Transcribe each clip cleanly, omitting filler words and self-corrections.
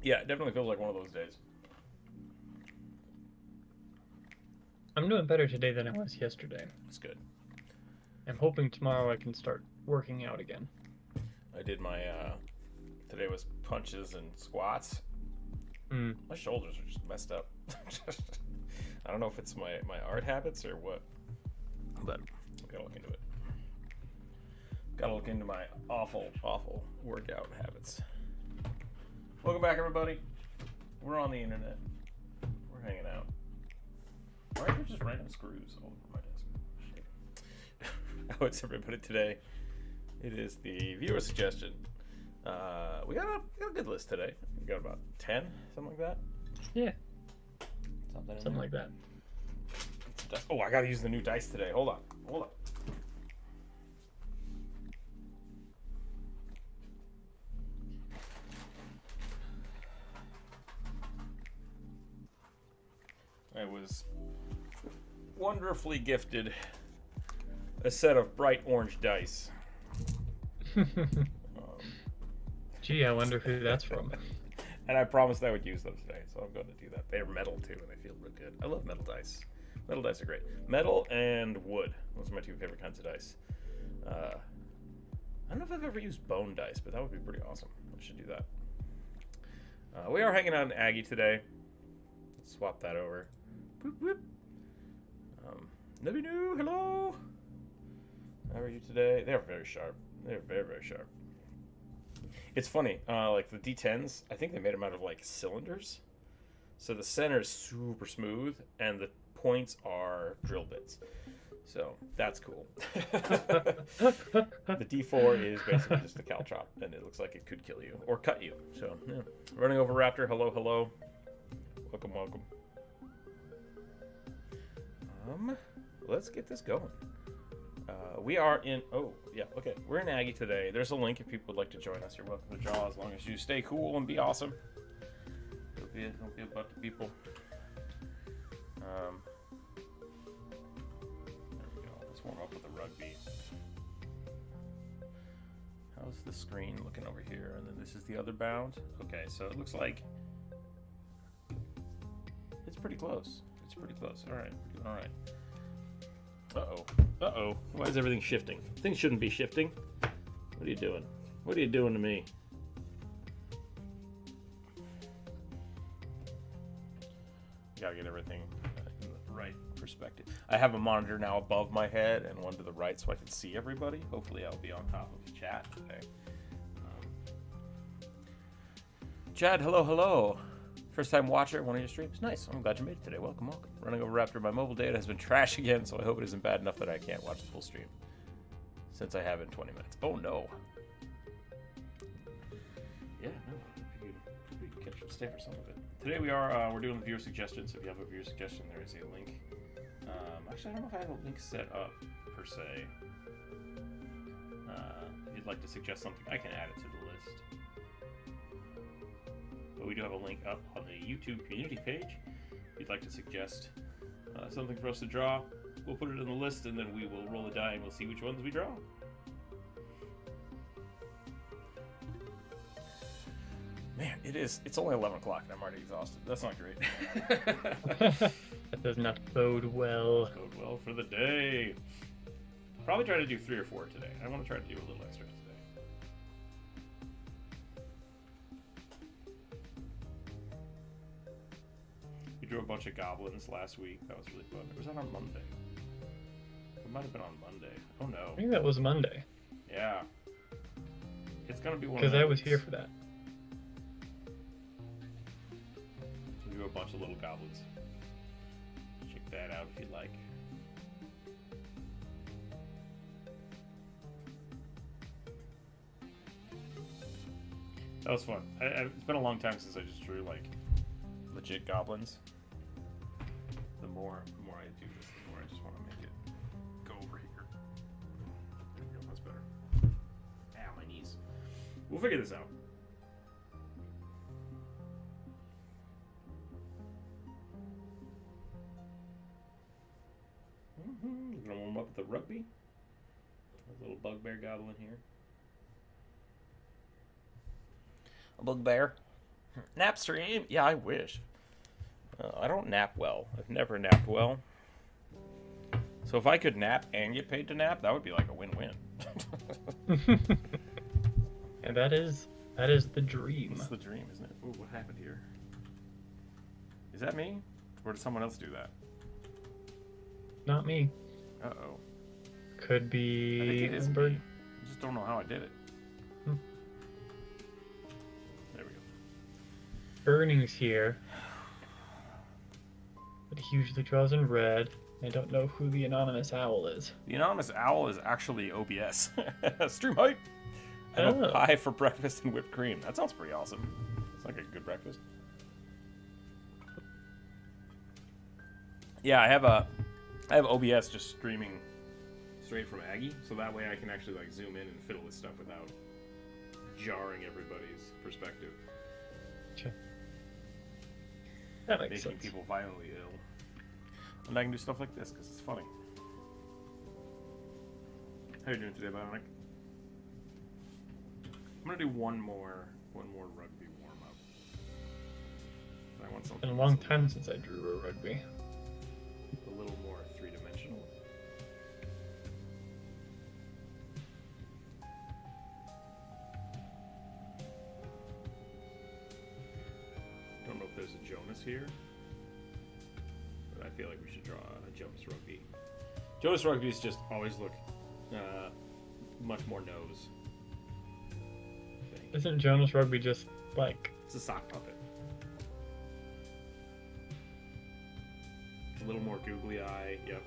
Yeah, it definitely feels like one of those days. I'm doing better today than I was yesterday. It's good. I'm hoping tomorrow I can start working out again. I did my today was punches and squats. Hmm. My shoulders are just messed up. I don't know if it's my art habits or what, but I gotta look into it. Gotta look into my awful workout habits. Welcome back, everybody. We're on the internet. We're hanging out. Why are there just random screws all over my desk? How is everybody today? It is the viewer suggestion. We got a good list today. We got about 10, something like that. Yeah, Something like that. Oh, I gotta use the new dice today. Hold on. I was wonderfully gifted a set of bright orange dice. Gee, I wonder who that's from. And I promised I would use them today, so I'm going to do that. They're metal too, and they feel real good. I love metal dice. Metal dice are great. Metal and wood. Those are my two favorite kinds of dice. I don't know if I've ever used bone dice, but that would be pretty awesome. I should do that. We are hanging out in Aggie today. Let's swap that over. Boop, boop. Nebinu, hello. How are you today? They're very sharp. They're very, very sharp. It's funny, like the D10s, I think they made them out of like cylinders. So the center is super smooth, and the points are drill bits. So that's cool. The D4 is basically just a caltrop, and it looks like it could kill you or cut you. So yeah. Running over Raptor, hello, hello. Welcome, welcome. Let's get this going. We are in. Oh, yeah. Okay, we're in Aggie today. There's a link if people would like to join us. You're welcome to draw as long as you stay cool and be awesome. Don't be a butt to people. There we go. Let's warm up with the rugby. How's the screen looking over here? And then this is the other bound. Okay, so it looks like it's pretty close. It's pretty close. All right, we're doing all right. Uh-oh. Why is everything shifting? Things shouldn't be shifting. What are you doing? What are you doing to me? Gotta get everything in the right perspective. I have a monitor now above my head and one to the right so I can see everybody. Hopefully I'll be on top of chat today. Chad, hello. First time watcher, one of your streams. Nice. I'm glad you made it today. Welcome. Running over Raptor. My mobile data has been trash again, so I hope it isn't bad enough that I can't watch the full stream. Since I have it in 20 minutes. Oh no. Yeah, no. You can stay for some of it. Today we're doing the viewer suggestions. If you have a viewer suggestion, there is a link. Actually, I don't know if I have a link set up per se. If you'd like to suggest something, I can add it to the list. But we do have a link up on the YouTube community page. If you'd like to suggest something for us to draw, we'll put it in the list, and then we will roll a die and we'll see which ones we draw. Man, it's only 11 o'clock and I'm already exhausted. That's not great. That does not bode well. Bode well for the day. Probably try to do 3 or 4 today. I want to try to do a little extra today. We drew a bunch of goblins last week. That was really fun. Or was that on Monday? It might have been on Monday. Oh no. I think that was Monday. Yeah. It's gonna be one of because those. I was here for that. We drew a bunch of little goblins. Check that out if you'd like. That was fun. It's been a long time since I just drew like legit goblins. The more I do this, the more I just want to make it go over here. There we go, that's better. Ow, my knees. We'll figure this out. We're gonna warm up with the rugby. A little bugbear goblin here. A bugbear. Nap stream? Yeah, I wish. I don't nap well. I've never napped well. So if I could nap and get paid to nap, that would be like a win-win. And that is the dream. It's the dream, isn't it? Ooh, what happened here? Is that me? Or did someone else do that? Not me. Uh-oh. Could be. I think it is me. I just don't know how I did it. There we go. Earnings here. But he usually draws in red. I don't know who the anonymous owl is. The anonymous owl is actually OBS. Stream hype! And a pie for breakfast and whipped cream. That sounds pretty awesome. It's like a good breakfast. Yeah, I have OBS just streaming straight from Aggie, so that way I can actually like zoom in and fiddle with stuff without jarring everybody's perspective. Sure. That makes Making sense. people violently ill. And I can do stuff like this because it's funny. How are you doing today, Bionic? I'm gonna do one more rugby warm up. I want something. It's been a long time since I drew a rugby. A little more three-dimensional. Don't know if there's a Jonas here, but I feel like we should draw a Jonas rugby. Jonas rugby's just always look much more nose. Isn't Jonas Rugby just like... It's a sock puppet. A little more googly eye, yep.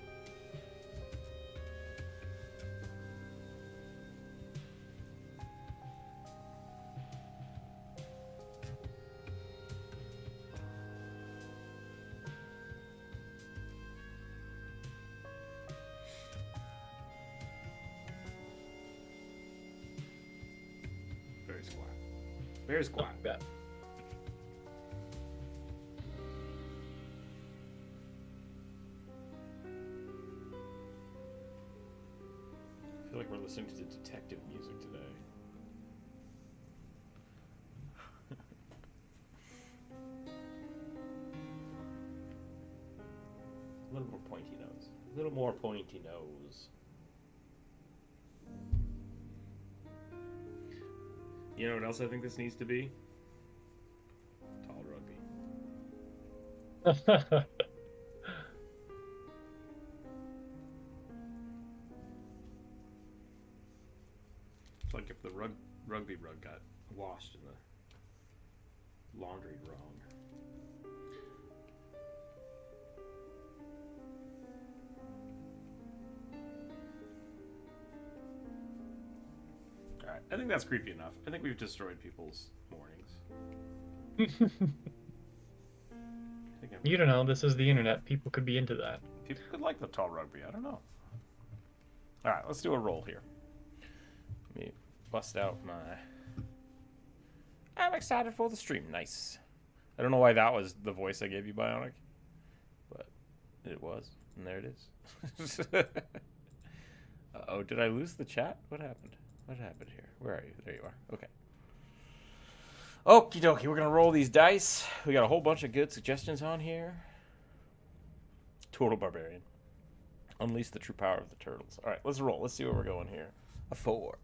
Very squat. Very squat. Like that. I feel like we're listening to detective music today. A little more pointy nose. A little more pointy nose. You know what else I think this needs to be? Tall rugby. It's like if the rugby rug got washed in the laundry wrong. Alright, I think that's creepy enough. I think we've destroyed people's mornings. You don't know, this is the internet. People could be into that. People could like the tall rugby, I don't know. Alright, let's do a roll here. Let me bust out my... I'm excited for the stream. Nice. I don't know why that was the voice I gave you, Bionic. But it was. And there it is. Uh-oh, did I lose the chat? What happened? What happened here? Where are you? There you are. Okay. Okie dokie, we're going to roll these dice. We got a whole bunch of good suggestions on here. Total Barbarian. Unleash the true power of the turtles. All right, let's roll. Let's see where we're going here. A 4.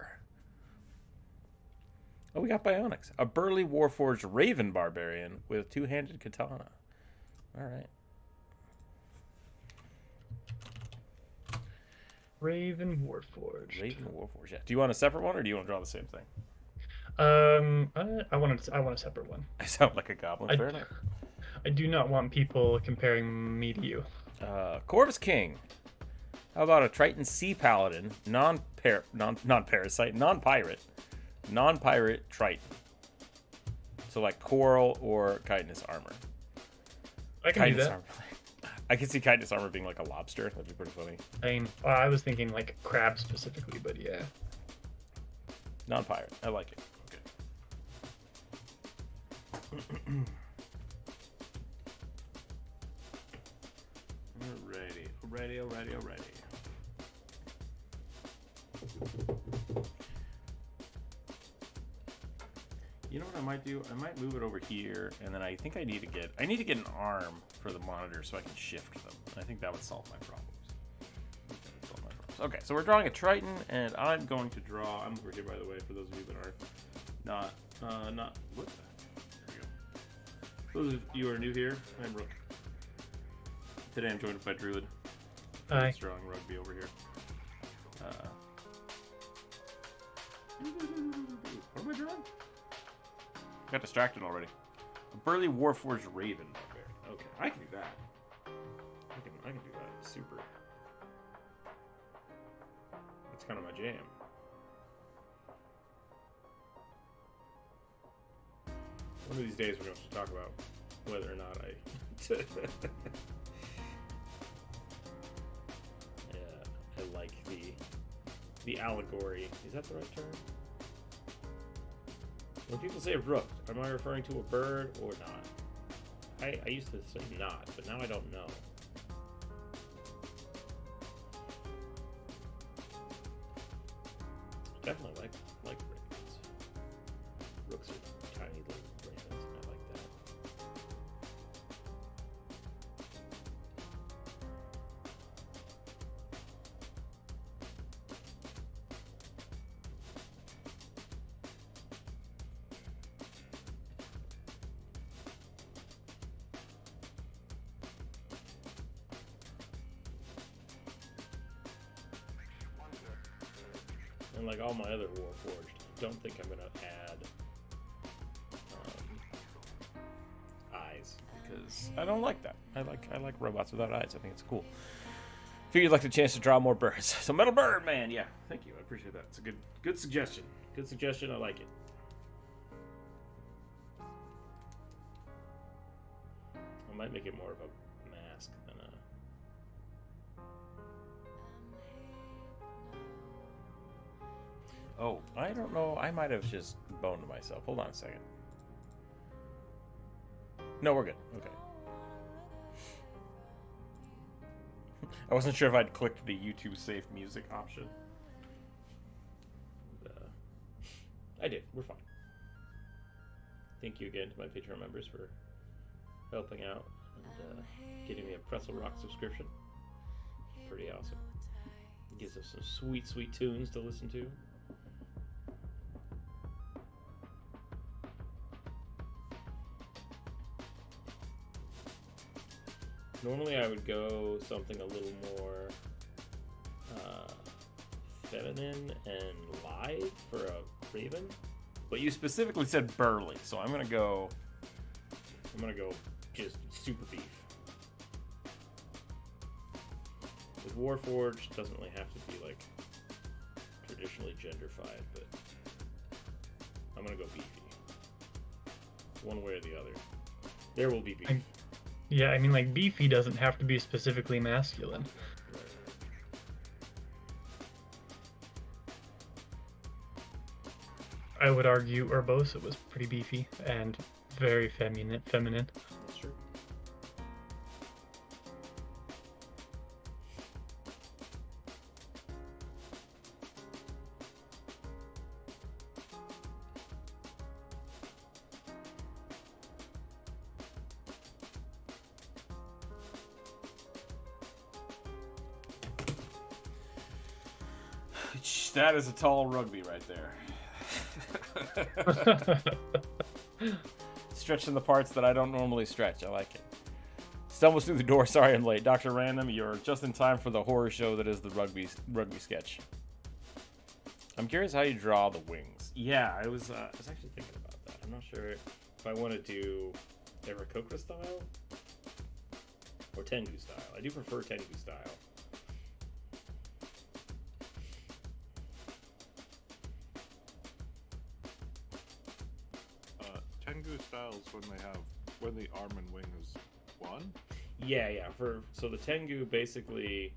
Oh, we got Bionics. A burly Warforged Raven Barbarian with two-handed katana. All right. Raven Warforged. Raven Warforged, yeah. Do you want a separate one, or do you want to draw the same thing? I want a separate one. I sound like a goblin. Fair enough. I do not want people comparing me to you. Corvus King. How about a Triton Sea Paladin, non-parasite, non-pirate Triton. So like coral or chitinous armor. I can do that. Armor. I can see chitinous armor being like a lobster. That'd be pretty funny. I was thinking like crab specifically, but yeah. Non-pirate. I like it. Okay. Alrighty. You know what I might do? I might move it over here, and then I think I need to get an arm for the monitor so I can shift them. And I think that would solve my problems. Okay, so we're drawing a Triton, and I'm going to draw. I'm over here, by the way, for those of you that are not what? There we go. Those of you who are new here, I'm Rook. Today I'm joined by Druid. Hi. He's drawing rugby over here. What am I drawing? Got distracted already. A burly Warforged Raven. Okay, I can do that. I can do that. Super. That's kind of my jam. One of these days we're going to talk about whether or not I I like the allegory. Is that the right term? When people say rook, am I referring to a bird or not? I used to say not, but now I don't know. Definitely like ravens. Rooks are tiny little ravens, and I like that. And like all my other Warforged, I don't think I'm gonna add eyes because I don't like that. I like robots without eyes. I think it's cool. Figured you'd like the chance to draw more birds. So Metal Bird, man, yeah. Thank you. I appreciate that. It's a good suggestion. Good suggestion. I like it. I might make it more of a mask than a. Oh, I don't know. I might have just boned myself. Hold on a second. No, we're good. Okay. I wasn't sure if I'd clicked the YouTube safe music option. I did. We're fine. Thank you again to my Patreon members for helping out and getting me a Pretzel Rock subscription. Pretty awesome. It gives us some sweet, sweet tunes to listen to. Normally I would go something a little more feminine and live for a raven, but you specifically said burly, so I'm gonna go just super beef. With Warforged, doesn't really have to be like traditionally genderfied, but I'm gonna go beefy. One way or the other. There will be beef. Yeah, I mean, like, beefy doesn't have to be specifically masculine. I would argue Urbosa was pretty beefy and very feminine. That's true. That is a tall rugby right there. Stretching the parts that I don't normally stretch. I like it. Stumbles through the door. Sorry I'm late. Dr. Random, you're just in time for the horror show that is the rugby sketch. I'm curious how you draw the wings. Yeah, I was actually thinking about that. I'm not sure if I want to do Aarakocra style or Tengu style. I do prefer Tengu style. Tengu style is when the arm and wing is one? Yeah. So the Tengu basically,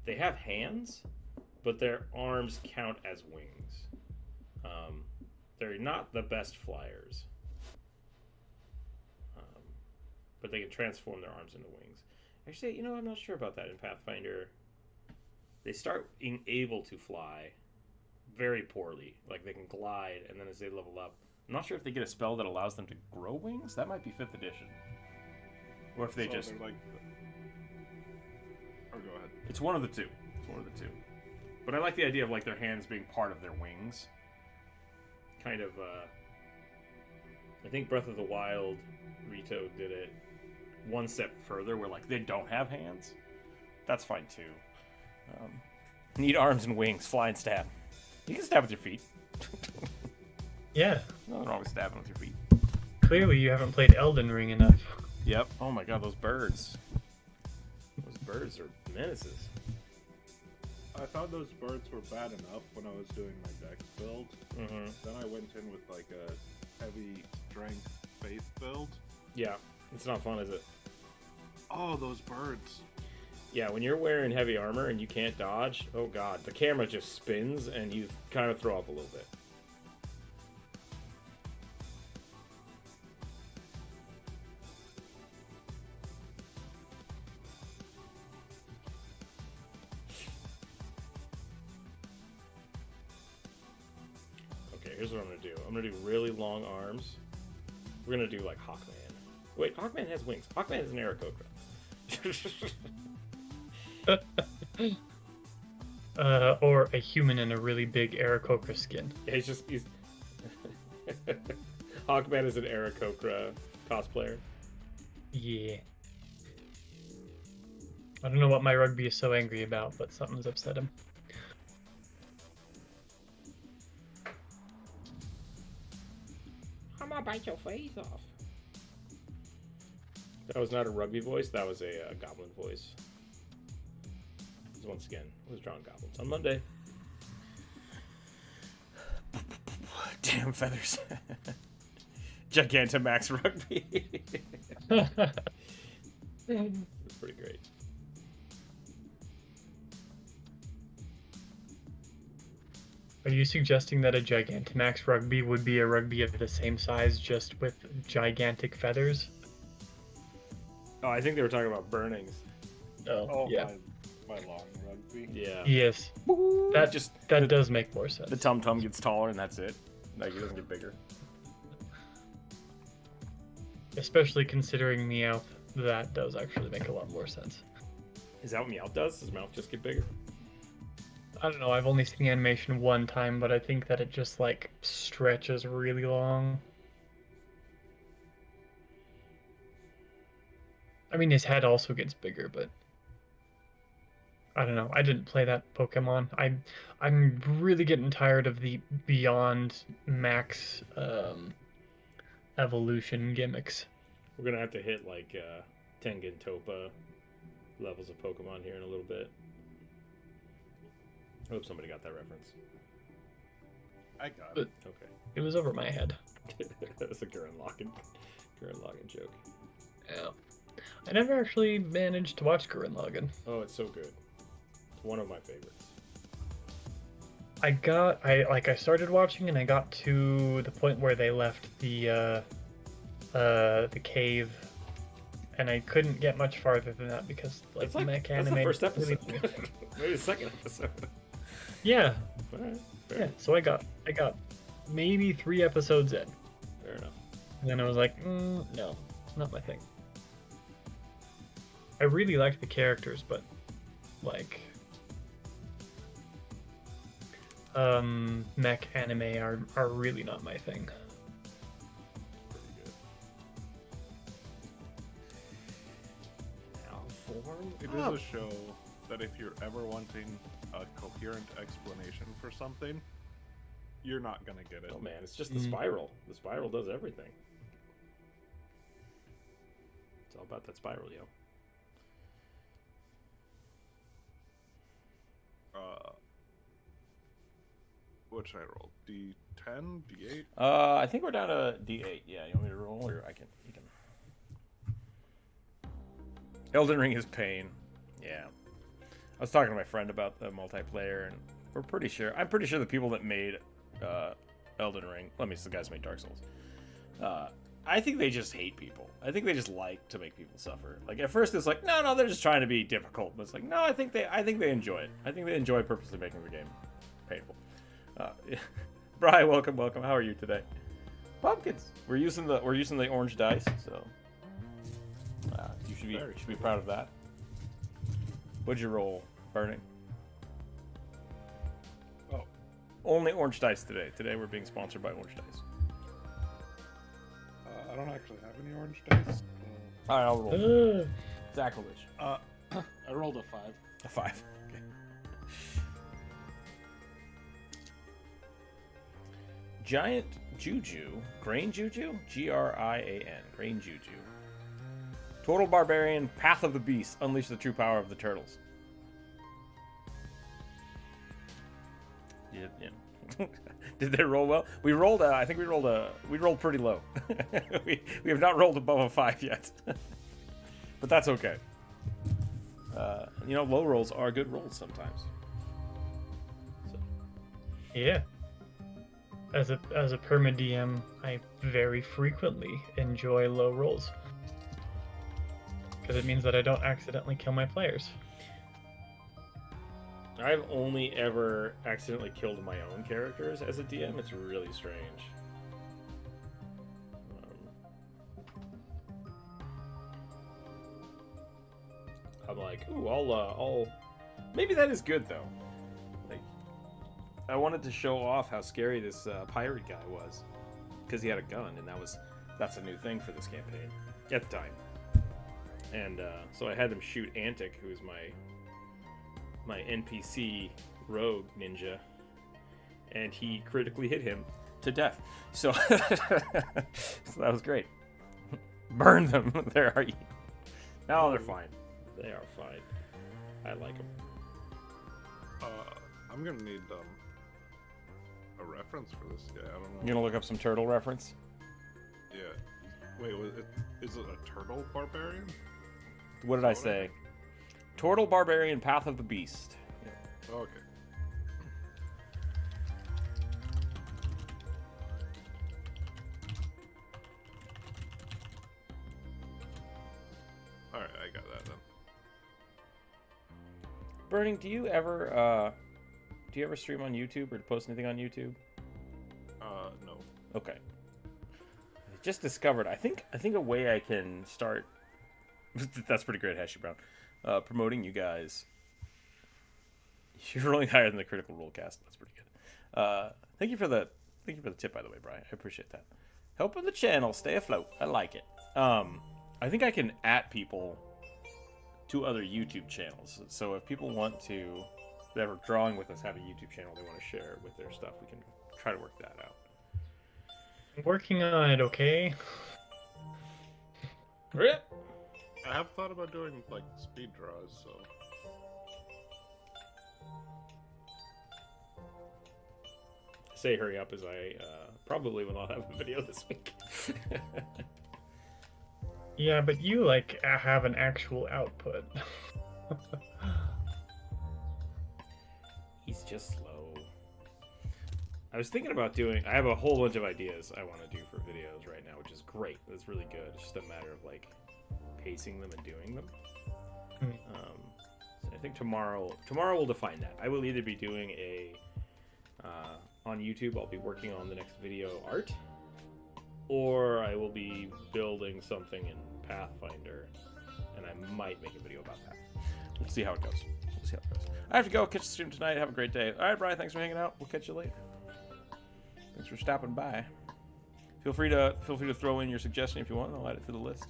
they have hands, but their arms count as wings. They're not the best flyers, but they can transform their arms into wings. Actually, I'm not sure about that in Pathfinder. They start being able to fly very poorly. Like, they can glide, and then as they level up, I'm not sure if they get a spell that allows them to grow wings. That might be 5th edition. Or if they So just... they're like... Or go ahead. It's one of the two. It's one of the two. But I like the idea of like their hands being part of their wings. Kind of, I think Breath of the Wild, Rito did it one step further where like they don't have hands. That's fine too. Need arms and wings, fly and stab. You can stab with your feet. Yeah. Nothing wrong with stabbing with your feet. Clearly you haven't played Elden Ring enough. Yep. Oh my god, those birds. Those birds are menaces. I thought those birds were bad enough when I was doing my dex build. Mm-hmm. Then I went in with like a heavy strength faith build. Yeah. It's not fun, is it? Oh, those birds. Yeah, when you're wearing heavy armor and you can't dodge, oh god, the camera just spins and you kind of throw up a little bit. Okay, here's what I'm gonna do. I'm gonna do really long arms. We're gonna do like Hawkman. Wait, Hawkman has wings. Hawkman is an Aarakocra. Or a human in a really big Aarakocra skin. Yeah, he's Hawkman is an Aarakocra cosplayer. Yeah. I don't know what my rugby is so angry about, but something's upset him. I'm gonna bite your face off. That was not a rugby voice, that was a goblin voice. Once again, it was drawn goblins on Monday. Damn feathers. Gigantamax rugby. It's pretty great. Are you suggesting that a Gigantamax rugby would be a rugby of the same size, just with gigantic feathers? Oh, I think they were talking about burnings. Oh, yeah. My long rugby. Yeah. Yes. That does make more sense. The tum-tum gets taller and that's it. Like, it doesn't get bigger. Especially considering Meowth, that does actually make a lot more sense. Is that what Meowth does? Does Meowth just get bigger? I don't know, I've only seen the animation one time, but I think that it just, like, stretches really long. I mean, his head also gets bigger, but... I don't know, I didn't play that Pokemon. I'm really getting tired of the Beyond Max evolution gimmicks. We're gonna have to hit, like, Tengen Toppa levels of Pokemon here in a little bit. I hope somebody got that reference. I got it. Okay. It was over my head. That's a Gurren Lagann joke. Yeah. I never actually managed to watch Gurren Lagann. Oh, it's so good. It's one of my favorites. I started watching and I got to the point where they left the cave, and I couldn't get much farther than that because That's mech anime. the first episode. Really... Maybe the second episode. Yeah. All right. Yeah. So I got maybe 3 episodes in. Fair enough. And then I was like, no, it's not my thing. I really liked the characters, but like mech anime are really not my thing. Pretty good. Now form. It is a show that if you're ever wanting a coherent explanation for something, you're not gonna get it. Oh man, it's just the spiral. The spiral does everything. It's all about that spiral, yo. What should I roll? D10? D8? I think we're down to D8. Yeah, you want me to roll, or you can. Elden Ring is pain. Yeah. I was talking to my friend about the multiplayer, and I'm pretty sure the people that made Elden Ring, the guys who made Dark Souls, I think they just hate people. I think they just like to make people suffer. Like at first it's like, no, they're just trying to be difficult. But it's like, no, I think they enjoy it. I think they enjoy purposely making the game painful. Brian, welcome. How are you today? Pumpkins. We're using the orange dice, so you should be proud of that. What'd you roll, Burning? Oh, Only orange dice today. Today we're being sponsored by Orange Dice. I don't actually have any orange dice. All right, I'll roll. Sacrilege. I rolled a 5. A 5. Okay. Giant Juju. Grain Juju? Grian. Grain Juju. Total Barbarian. Path of the Beast. Unleash the true power of the turtles. Yeah. Did they roll well? We rolled. I think we rolled pretty low. we have not rolled above a 5 yet, but that's okay. Low rolls are good rolls sometimes. So. Yeah. As a perma DM, I very frequently enjoy low rolls because it means that I don't accidentally kill my players. I've only ever accidentally killed my own characters as a DM. It's really strange. I'm like, ooh, I'll. Maybe that is good though. Like, I wanted to show off how scary this pirate guy was, because he had a gun, and that's a new thing for this campaign at the time. And so I had him shoot Antic, who's my NPC rogue ninja, and he critically hit him to death. So, so that was great. Burn them. There are you. No, they're fine. They are fine. I like them. I'm gonna need a reference for this guy. I don't know. You gonna look up some turtle reference? Yeah. Wait, is it a turtle barbarian? What did I say? Turtle Barbarian, Path of the Beast. Yeah. Okay. All right, I got that then. Burning, do you ever stream on YouTube or post anything on YouTube? No. Okay. I just discovered. I think a way I can start. That's pretty great, Hashy Brown. Promoting you guys. You're rolling higher than the Critical Role cast. That's pretty good. Thank you for the tip, by the way, Brian. I appreciate that. Helping the channel stay afloat. I like it. I think I can at people to other YouTube channels. So if people want to, that are drawing with us, have a YouTube channel they want to share with their stuff, we can try to work that out. I'm working on it, okay? Rip. I have thought about doing like speed draws, so. Say hurry up as I probably will not have a video this week. Yeah, but you have an actual output. He's just slow. I was thinking about doing. I have a whole bunch of ideas I want to do for videos right now, which is great. That's really good. It's just a matter of pacing them and doing them. So I think tomorrow we'll define that. I will either be doing a on YouTube. I'll be working on the next video art, or I will be building something in Pathfinder, and I might make a video about that. We'll see how it goes. I have to go catch the stream tonight. Have a great day. All right, Brian. Thanks for hanging out. We'll catch you later. Thanks for stopping by. Feel free to throw in your suggestion if you want. I'll add it to the list.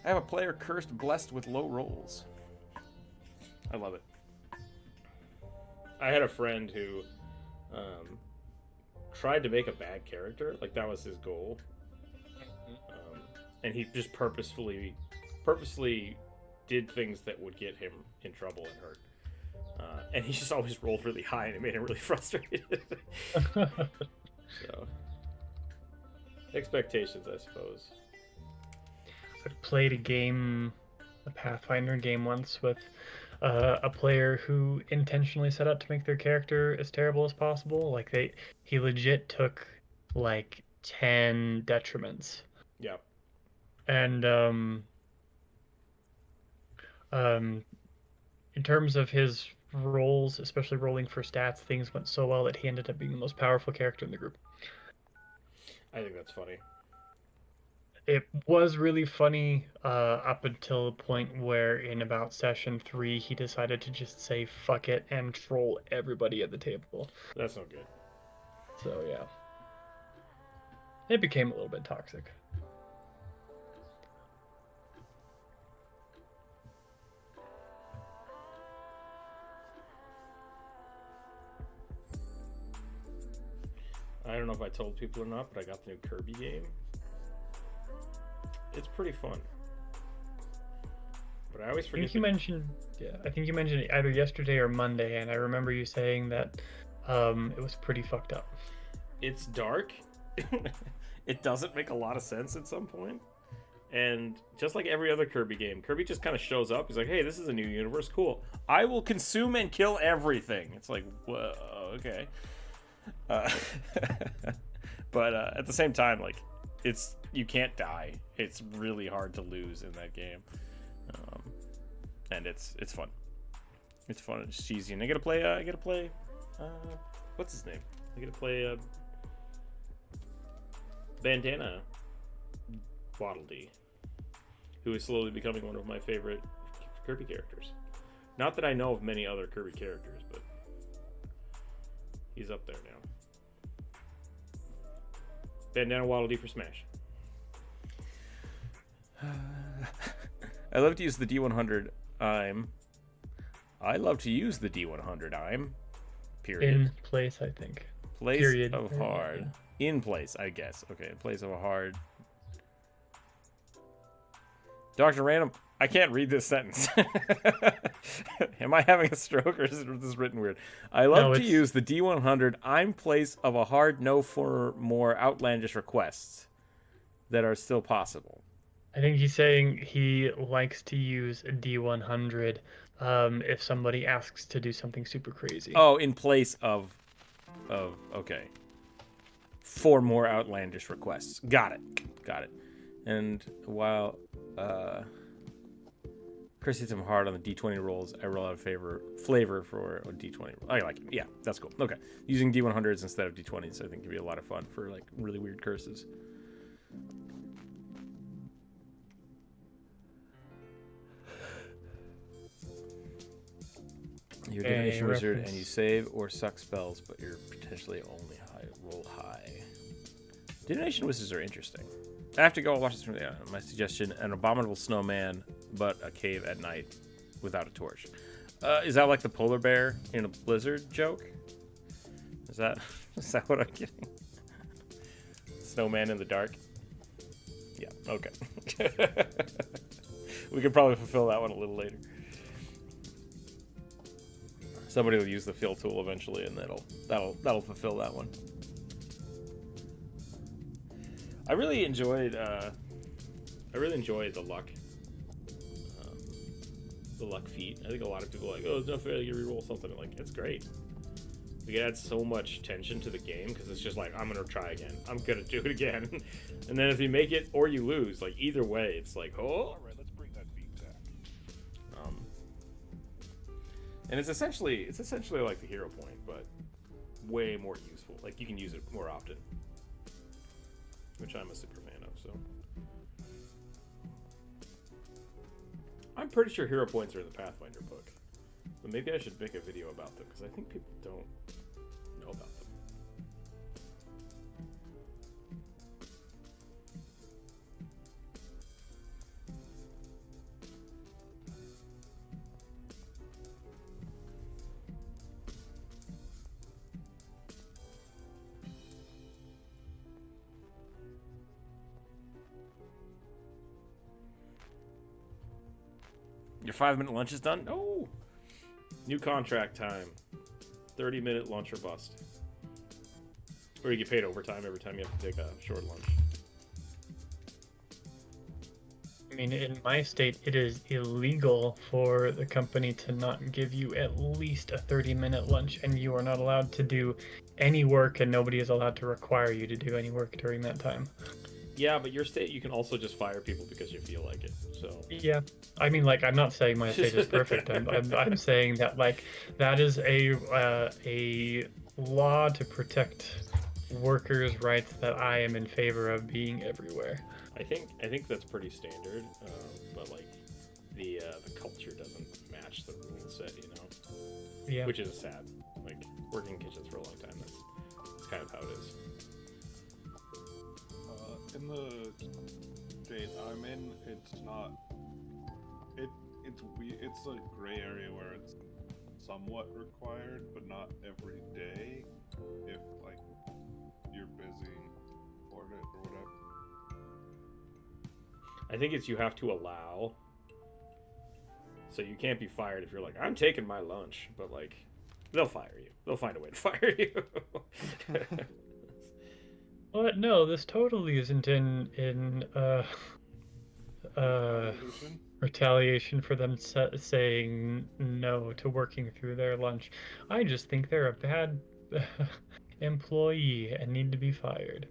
I have a player cursed, blessed with low rolls. I love it. I had a friend who tried to make a bad character. That was his goal. And he just purposefully did things that would get him in trouble and hurt. And he just always rolled really high, and it made him really frustrated. So, expectations, I suppose. I played a Pathfinder game once with a player who intentionally set out to make their character as terrible as possible. He legit took 10 detriments. Yeah. And in terms of his rolls, especially rolling for stats, things went so well that he ended up being the most powerful character in the group. I think that's funny. It was really funny up until the point where in about session 3 he decided to just say fuck it and troll everybody at the table. That's no good. So yeah. It became a little bit toxic. I don't know if I told people or not, but I got the new Kirby game. It's pretty fun. But I always I forget. think you mentioned, I think you mentioned it either yesterday or Monday, and I remember you saying that it was pretty fucked up. It's dark. It doesn't make a lot of sense at some point. And just like every other Kirby game, Kirby just kind of shows up. He's like, hey, this is a new universe. Cool. I will consume and kill everything. It's like, whoa, okay. But at the same time, like, you can't die. It's really hard to lose in that game. And it's fun. It's fun and it's cheesy. And I get to play, what's his name? I get to play Bandana Waddle Dee, who is slowly becoming one of my favorite Kirby characters. Not that I know of many other Kirby characters, but he's up there now. Bandana Waddle Dee for Smash. I love to use the D100 I'm. I love to use the D100 I'm. Period. In place, I think. Place Period. of hard. In place, I guess. Okay, in place of a hard. Dr. Random, I can't read this sentence. Am I having a stroke or is this written weird? I love to use the D100 I'm place of a hard no for more outlandish requests that are still possible. I think he's saying he likes to use a D100 if somebody asks to do something super crazy. Oh, in place of okay. 4 more outlandish requests. Got it. And while Chris hits him hard on the D20 rolls, I roll out a flavor for a D20. I like it. Yeah, that's cool. Okay. Using D100s instead of D20s I think could be a lot of fun for like really weird curses. You're a divination wizard and you save or suck spells, but you're potentially only roll high. Divination wizards are interesting. I have to go watch this from my suggestion: an abominable snowman, but a cave at night without a torch. Is that like the polar bear in a blizzard joke? Is that what I'm getting? Snowman in the dark? Yeah, okay. We could probably fulfill that one a little later. Somebody will use the fill tool eventually, and that'll fulfill that one. I really enjoyed the luck feat. I think a lot of people are like, oh, it's not fair you reroll something. I'm like, it's great. It adds so much tension to the game because it's just like, I'm gonna try again. I'm gonna do it again. And then if you make it or you lose, like either way, it's like, oh. All right, let's bring that beat back. And it's essentially like the hero point, but way more useful. Like you can use it more often, which I'm a super fan of. So I'm pretty sure hero points are in the Pathfinder book, but maybe I should make a video about them because I think people don't know about them. Your 5-minute lunch is done? No! New contract time. 30-minute lunch or bust. Or you get paid overtime every time you have to take a short lunch. I mean, in my state, it is illegal for the company to not give you at least a 30-minute lunch, and you are not allowed to do any work, and nobody is allowed to require you to do any work during that time. Yeah, but your state, you can also just fire people because you feel like it. So Yeah, I mean, like, I'm not saying my state is perfect. I'm saying that, like, that is a law to protect workers' rights that I am in favor of being everywhere. I think that's pretty standard, but like the culture doesn't match the rule set, you know. Yeah. Which is sad. Like working in kitchens for a long time, that's kind of how it is. In the state I'm in, it's not. It's a gray area where it's somewhat required, but not every day. If like you're busy for it or whatever. I think it's you have to allow. So you can't be fired if you're like, I'm taking my lunch, but like, they'll fire you. They'll find a way to fire you. But no, this totally isn't in retaliation for them saying no to working through their lunch. I just think they're a bad employee and need to be fired.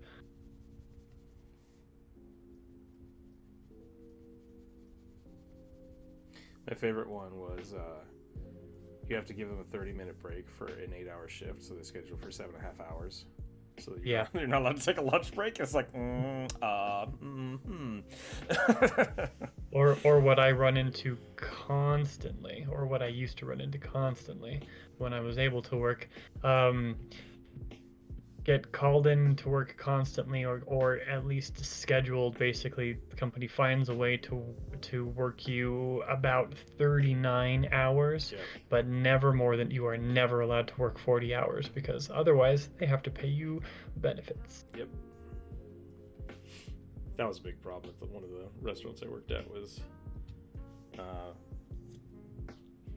My favorite one was you have to give them a 30-minute break for an 8-hour shift, so they schedule for 7.5 hours. So you're not allowed to take a lunch break. It's like, Or what I run into constantly, or what I used to run into constantly when I was able to work, get called in to work constantly, or at least scheduled. Basically, the company finds a way to work you about 39 hours, but never more than you are never allowed to work 40 hours because otherwise they have to pay you benefits. Yep. That was a big problem at one of the restaurants I worked at was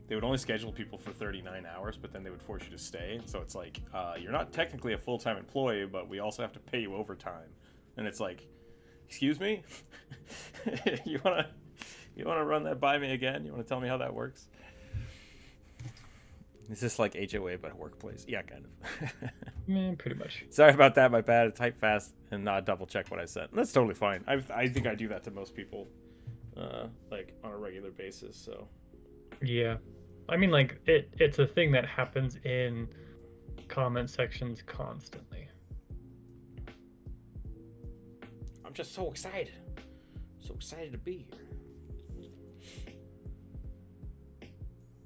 they would only schedule people for 39 hours, but then they would force you to stay. So it's like, you're not technically a full-time employee, but we also have to pay you overtime. And it's like, excuse me? You wanna run that by me again? You wanna tell me how that works? Is this like HOA but a workplace? Yeah, kind of. Pretty much. Sorry about that, my bad. I typed fast and not double check what I said. That's totally fine. I think I do that to most people, like on a regular basis, so. Yeah. I mean, like, it's a thing that happens in comment sections constantly. I'm just so excited. So excited to be here.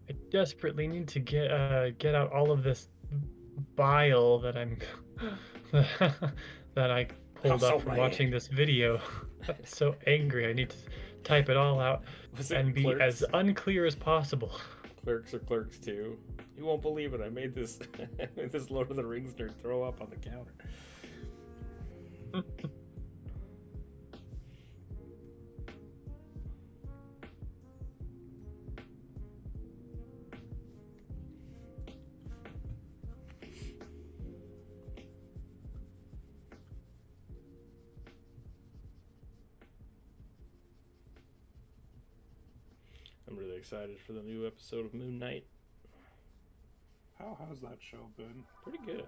I desperately need to get out all of this bile that I'm that I pulled up from watching this video. I'm so angry. I need to type it all out and be as unclear as possible. Clerks or Clerks 2. You won't believe it. I made this this Lord of the Rings nerd throw up on the counter. I'm really excited for the new episode of Moon Knight. How has that show been? Pretty good.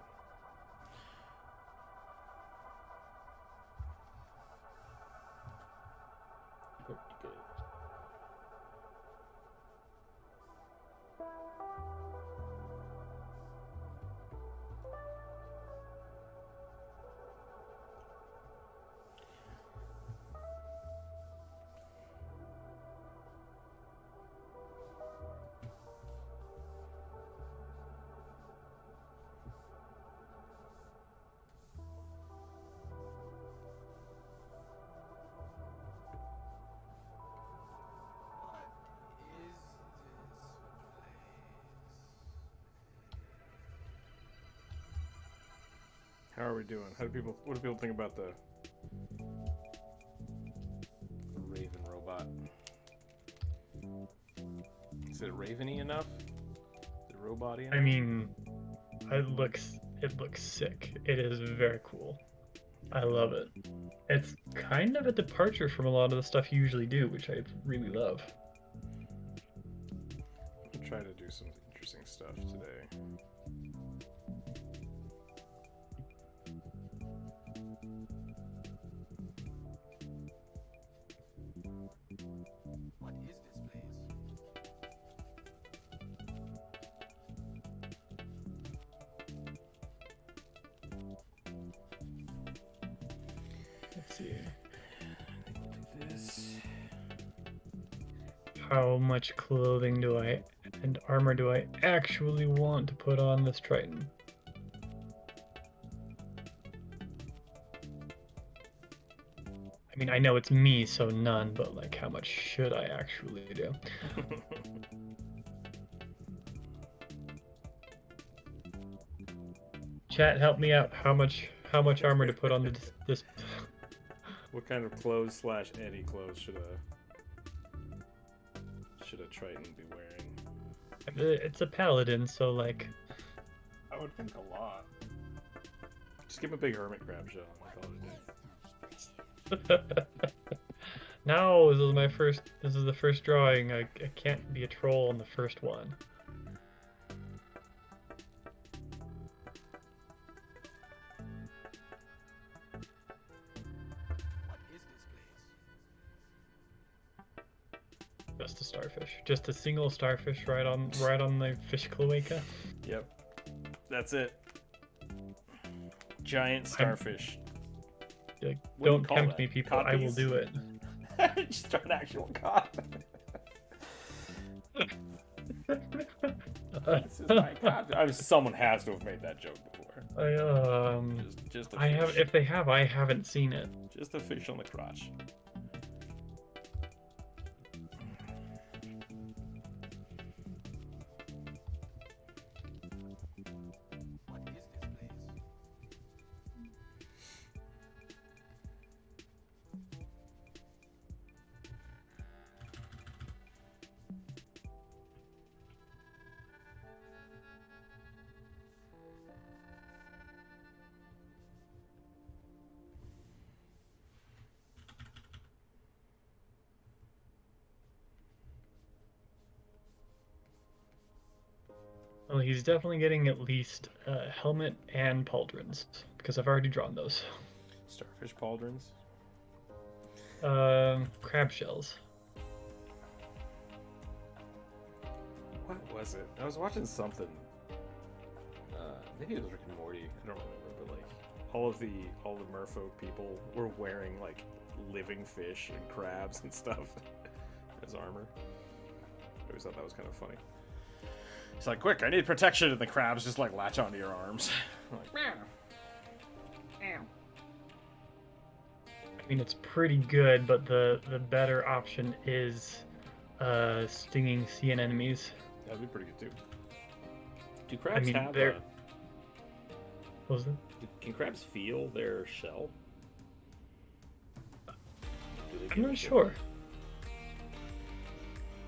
Pretty good. How are we doing? What do people think about the Raven robot? Is it Raven-y enough? Is it robot-y enough? I mean, it looks sick. It is very cool. I love it. It's kind of a departure from a lot of the stuff you usually do, which I really love. I'm trying to do some interesting stuff today. how much clothing do I and armor do I actually want to put on this Triton? I mean, I know it's me, so none, but like, how much should I actually do? Chat, help me out. How much armor to put on this? What kind of clothes / Eddie clothes should a Triton be wearing? It's a paladin, so like. I would think a lot. Just give him a big hermit crab shell. I'll call it a day. No, this is my first. This is the first drawing. I can't be a troll on the first one. Just a starfish. Just a single starfish right on the fish cloaca. Yep. That's it. Giant starfish. Like, Wouldn't don't call tempt that. me, people. Caught I will these? do it. Just an actual cod. This is my cod. Someone has to have made that joke before. Just a I have. fish. If they have, I haven't seen it. Just a fish on the crotch. Well, he's definitely getting at least helmet and pauldrons because I've already drawn those. Starfish pauldrons. Crab shells. What was it? I was watching something. Maybe it was Rick and Morty. I don't remember, but like all the merfolk people were wearing like living fish and crabs and stuff as armor. I always thought that was kind of funny. It's like, quick, I need protection, and the crabs just like latch onto your arms. Like, meow. Meow. I mean, it's pretty good, but the better option is stinging sea anemones. That'd be pretty good too. Do crabs mean, have? they're- What was that? Can crabs feel their shell? Do they I'm feel not it? sure.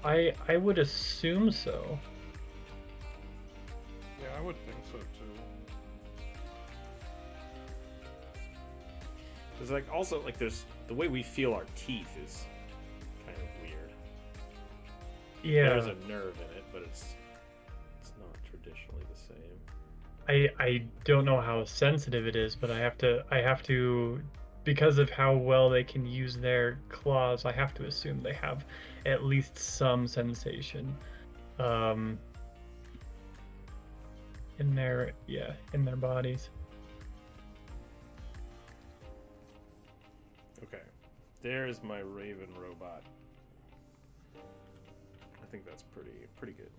I would assume so. Yeah, I would think so too. There's like also like there's the way we feel our teeth is kind of weird. Yeah. There's a nerve in it, but it's not traditionally the same. I don't know how sensitive it is, but I have to because of how well they can use their claws, I have to assume they have at least some sensation in their bodies. Okay. There's my raven robot. I think that's pretty good.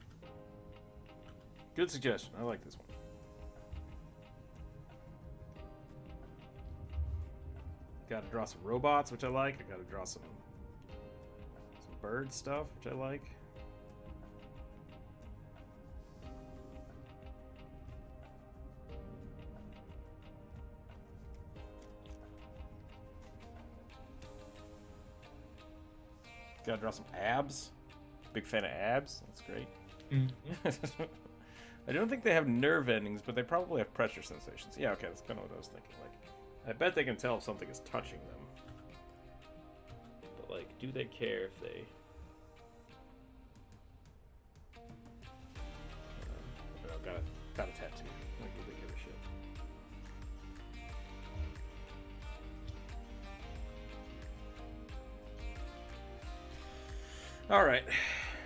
Good suggestion. I like this one. Got to draw some robots, which I like. I got to draw some bird stuff, which I like. Got to draw some abs. Big fan of abs. That's great. I don't think they have nerve endings, but they probably have pressure sensations. Yeah, okay, that's kind of what I was thinking. Like, I bet they can tell if something is touching them. But like, do they care if they? Got a tattoo. Like, do they give a shit? All right,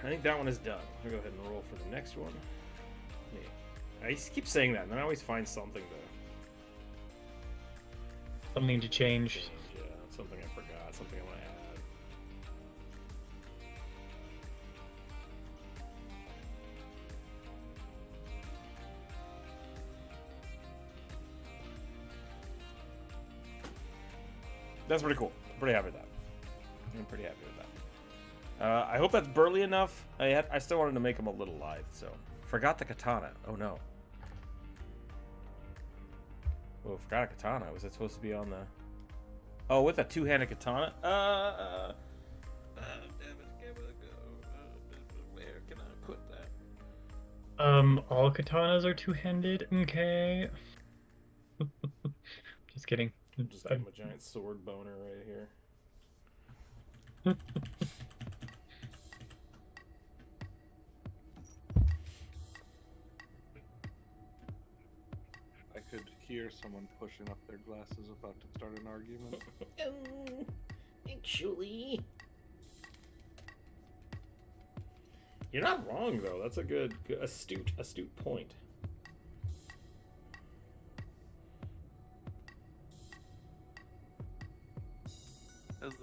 I think that one is done. I'm gonna go ahead and roll for the next one. Yeah. I just keep saying that, and then I always find something to Something to change. change. Yeah, something I forgot, something I want to That's pretty cool. Pretty happy with that. I'm pretty happy with that. I hope that's burly enough. I still wanted to make him a little lithe, so forgot the katana. Oh no. Oh, forgot a katana. Was it supposed to be on the? Oh, with a two-handed katana. Damn it! Where can I put that? All katanas are two-handed. Okay. Just kidding. Just give him a giant sword boner right here. I could hear someone pushing up their glasses about to start an argument. Actually, you're not wrong though. That's a good astute point. Hello.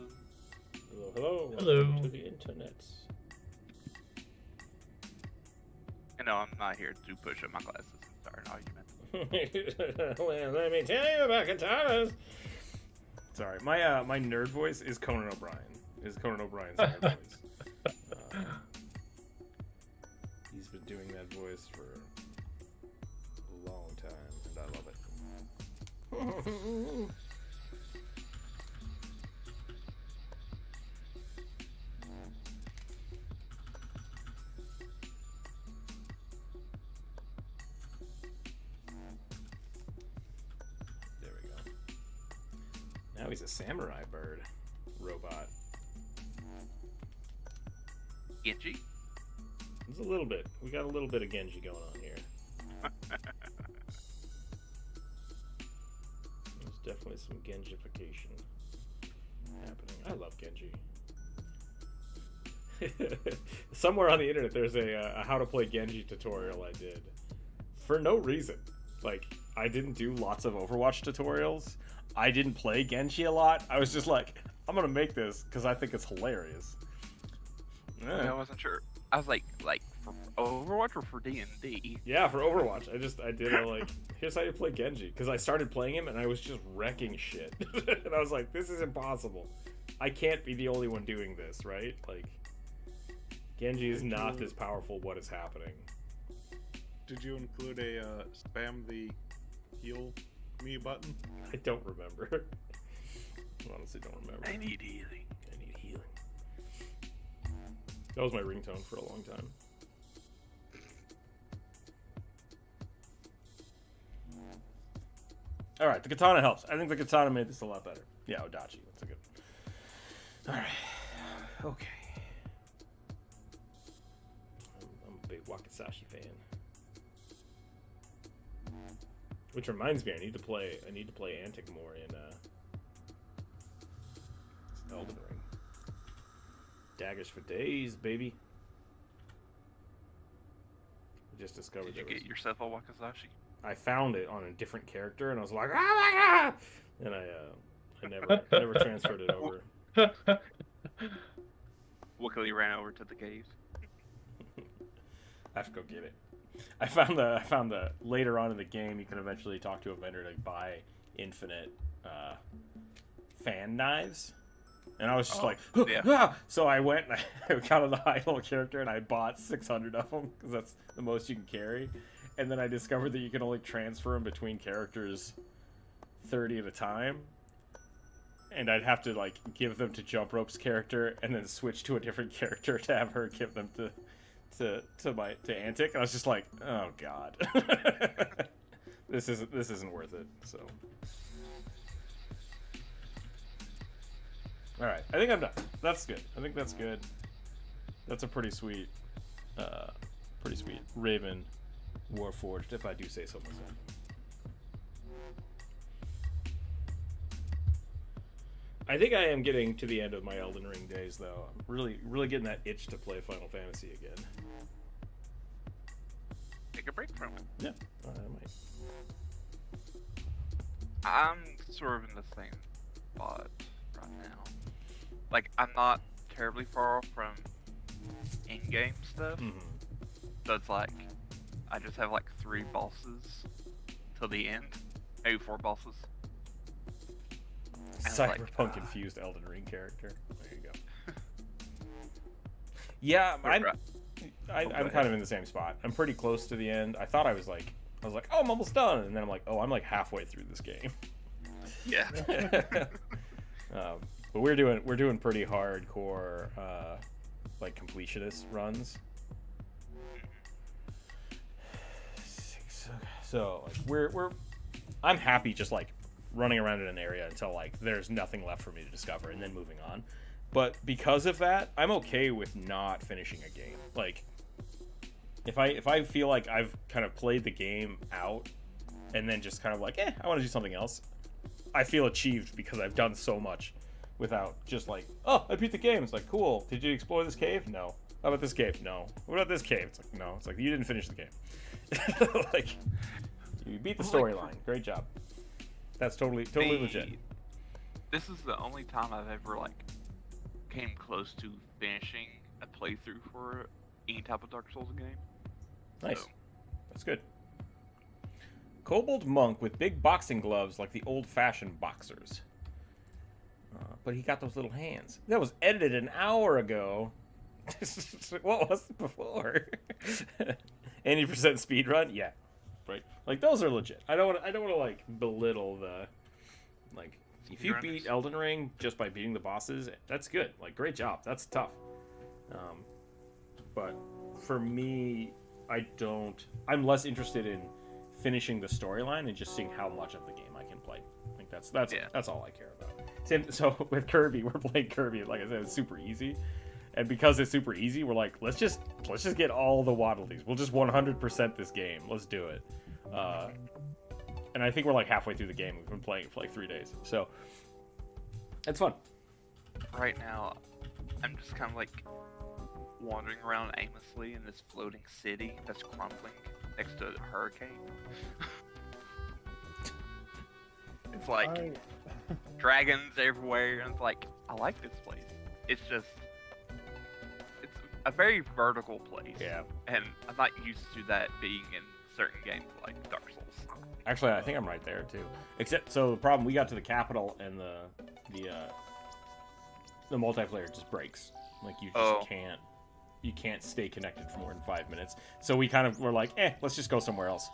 Hello. Hello. Welcome to the internet. No, I'm not here to push up my glasses and start an argument. Well, let me tell you about katanas. Sorry, my nerd voice is Conan O'Brien. Is Conan O'Brien's nerd voice. He's been doing that voice for a long time, and I love it. There we go. Now he's a samurai bird robot. Genji? It's a little bit. We got a little bit of Genji going on here. There's definitely some Genjification happening. I love Genji. Somewhere on the internet, there's a how to play Genji tutorial I did for no reason. Like, I didn't do lots of Overwatch tutorials. I didn't play Genji a lot. I was just like, I'm gonna make this because I think it's hilarious. I wasn't sure. I was like for Overwatch or for DND? Yeah, for Overwatch. I did a like, here's how you play Genji. Because I started playing him and I was just wrecking shit. And I was like, this is impossible. I can't be the only one doing this, right? Like, Genji is not this powerful. What is happening? Did you include a spam the heal me button? I don't remember. I honestly don't remember. I need healing. I need healing. That was my ringtone for a long time. Alright, the katana helps. I think the katana made this a lot better. Yeah, Odachi. That's a good. Alright. Okay. I'm a big Wakizashi fan. Which reminds me, I need to play Antic more in Elden Ring. Daggers for days, baby. I just discovered. Did you get yourself a Wakizashi? I found it on a different character, and I was like, "Oh my god!" And I never transferred it over. Wickily ran over to the caves. I have to go get it. I found the later on in the game you can eventually talk to a vendor to buy infinite fan knives. And I was just like, yeah. Ah! So I went and I got on the high level character and I bought 600 of them because that's the most you can carry. And then I discovered that you can only transfer them between characters 30 at a time. And I'd have to like give them to Jump Rope's character and then switch to a different character to have her give them to Antic. And I was just like, oh god, this isn't worth it. So. Alright, I think I'm done. That's good. I think that's good. That's a pretty sweet Raven Warforged, if I do say so myself. I think I am getting to the end of my Elden Ring days, though. I'm really getting that itch to play Final Fantasy again. Take a break from it. Yeah, I might. I'm sort of in the same spot right now. Like, I'm not terribly far off from in-game stuff. Mm-hmm. So it's like, I just have like 3 bosses till the end. Maybe 4 bosses. Cyberpunk infused Elden Ring character. There you go. Yeah, I'm kind of in the same spot. I'm pretty close to the end. I thought I was like, oh, I'm almost done, and then I'm like, oh, I'm like halfway through this game. Yeah. But we're doing pretty hardcore like completionist runs. So like I'm happy just like running around in an area until like there's nothing left for me to discover and then moving on. But because of that, I'm okay with not finishing a game. Like if I feel like I've kind of played the game out and then just kind of like, I want to do something else, I feel achieved because I've done so much without just like, oh, I beat the game. It's like, cool. Did you explore this cave? No. How about this cave? No. What about this cave? It's like, no. It's like, you didn't finish the game. Like, you beat the storyline. Great job. That's totally legit. This is the only time I've ever like came close to finishing a playthrough for any type of Dark Souls game. Nice. So. That's good. Kobold monk with big boxing gloves like the old-fashioned boxers. But he got those little hands. That was edited an hour ago. What was it before? 80% speed run? Yeah. Right. Like those are legit. I don't want to like belittle the like if you beat Elden Ring just by beating the bosses, that's good. Like great job. That's tough. But for me, I'm less interested in finishing the storyline and just seeing how much of the game I can play. Like that's all I care about. So with Kirby, we're playing Kirby. Like I said, it's super easy, and because it's super easy, we're like, let's just get all the waddlies. We'll just 100% this game. Let's do it. And I think we're like halfway through the game. We've been playing it for like 3 days, so it's fun. Right now, I'm just kind of like wandering around aimlessly in this floating city that's crumbling next to a hurricane. It's like dragons everywhere, and it's like, I like this place. It's a very vertical place. Yeah. And I'm not used to that being in certain games like Dark Souls. Actually, I think I'm right there too. Except, so the problem, we got to the capital and the multiplayer just breaks. Like you just can't stay connected for more than 5 minutes. So we kind of were like, let's just go somewhere else.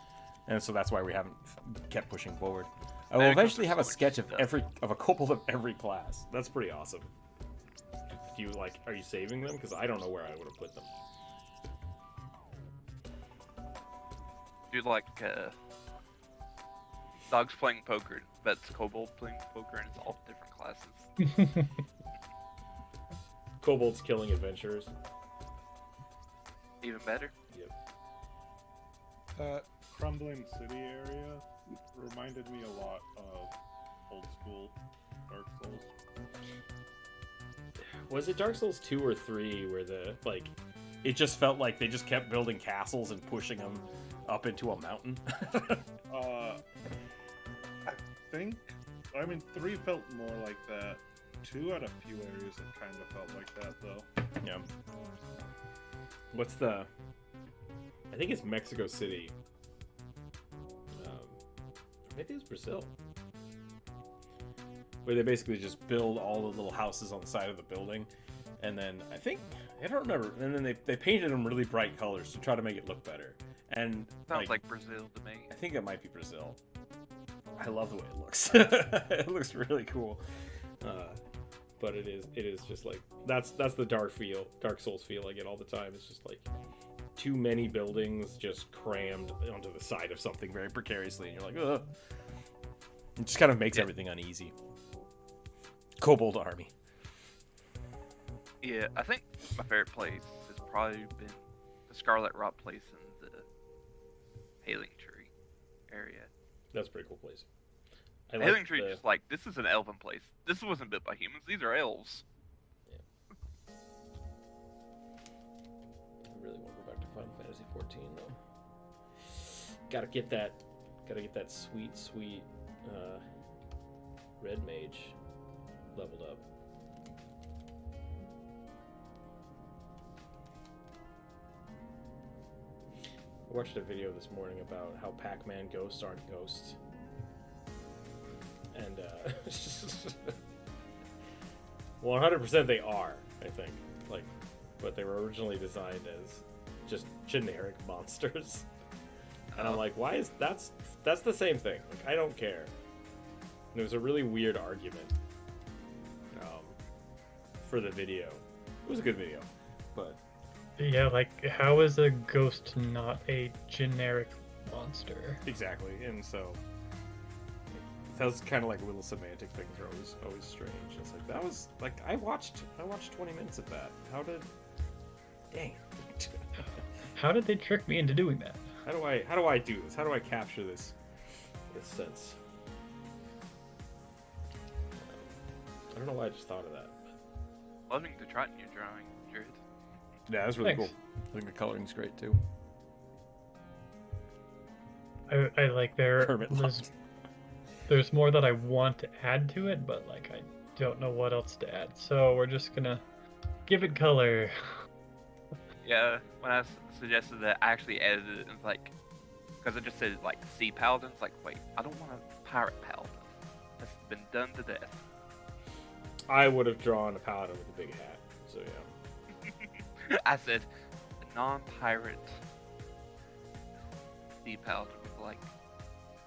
And so that's why we haven't kept pushing forward. I will eventually have a sketch of a kobold of every class. That's pretty awesome. Are you saving them? Because I don't know where I would have put them. Dude, like dogs playing poker, but it's kobold playing poker, and it's all different classes. Kobolds killing adventurers. Even better. Yep. Crumbling city area reminded me a lot of old school Dark Souls. Was it Dark Souls 2 or 3 where it just felt like they just kept building castles and pushing them up into a mountain? I mean 3 felt more like that. 2 had a few areas that kind of felt like that though. Yeah. I think it's Mexico City. Maybe it's Brazil. Where they basically just build all the little houses on the side of the building. And then I don't remember. And then they painted them really bright colors to try to make it look better. And sounds like Brazil to me. I think it might be Brazil. I love the way it looks. It looks really cool. But it is just like that's the Dark Souls feel I get all the time. It's just like too many buildings just crammed onto the side of something very precariously, and you're like, ugh. It just kind of makes everything uneasy. Kobold army. Yeah, I think my favorite place has probably been the Scarlet Rot place in the Hailing Tree area. That's a pretty cool place. Hailing Tree just like, this is an elven place. This wasn't built by humans. These are elves. Yeah. I really want to go back to Final Fantasy 14 though. Gotta get that sweet red mage leveled up. I watched a video this morning about how Pac-Man ghosts aren't ghosts. And 100% they are, I think. Like, but they were originally designed as just generic monsters. And I'm like, why is that's the same thing? Like, I don't care. And it was a really weird argument for the video. It was a good video, but Yeah, like, how is a ghost not a generic monster? exactly. And so those kind of like little semantic things are always strange. It's like that was like I watched 20 minutes of that. How did? Dang. How did they trick me into doing that? How do I do this? How do I capture this sense? I don't know why I just thought of that. Loving the trot in your drawing, Jared. Yeah, that's really Thanks. cool. I think the coloring's great too. I like Kermit there's more that I want to add to it, but like I don't know what else to add. So we're just gonna give it color. Yeah, when I suggested that, I actually edited it and it's like, because it just said like sea paladin. It's like, wait, I don't want a pirate paladin. That's been done to death. I would have drawn a paladin with a big hat. So yeah. I said a non-pirate sea paladin with like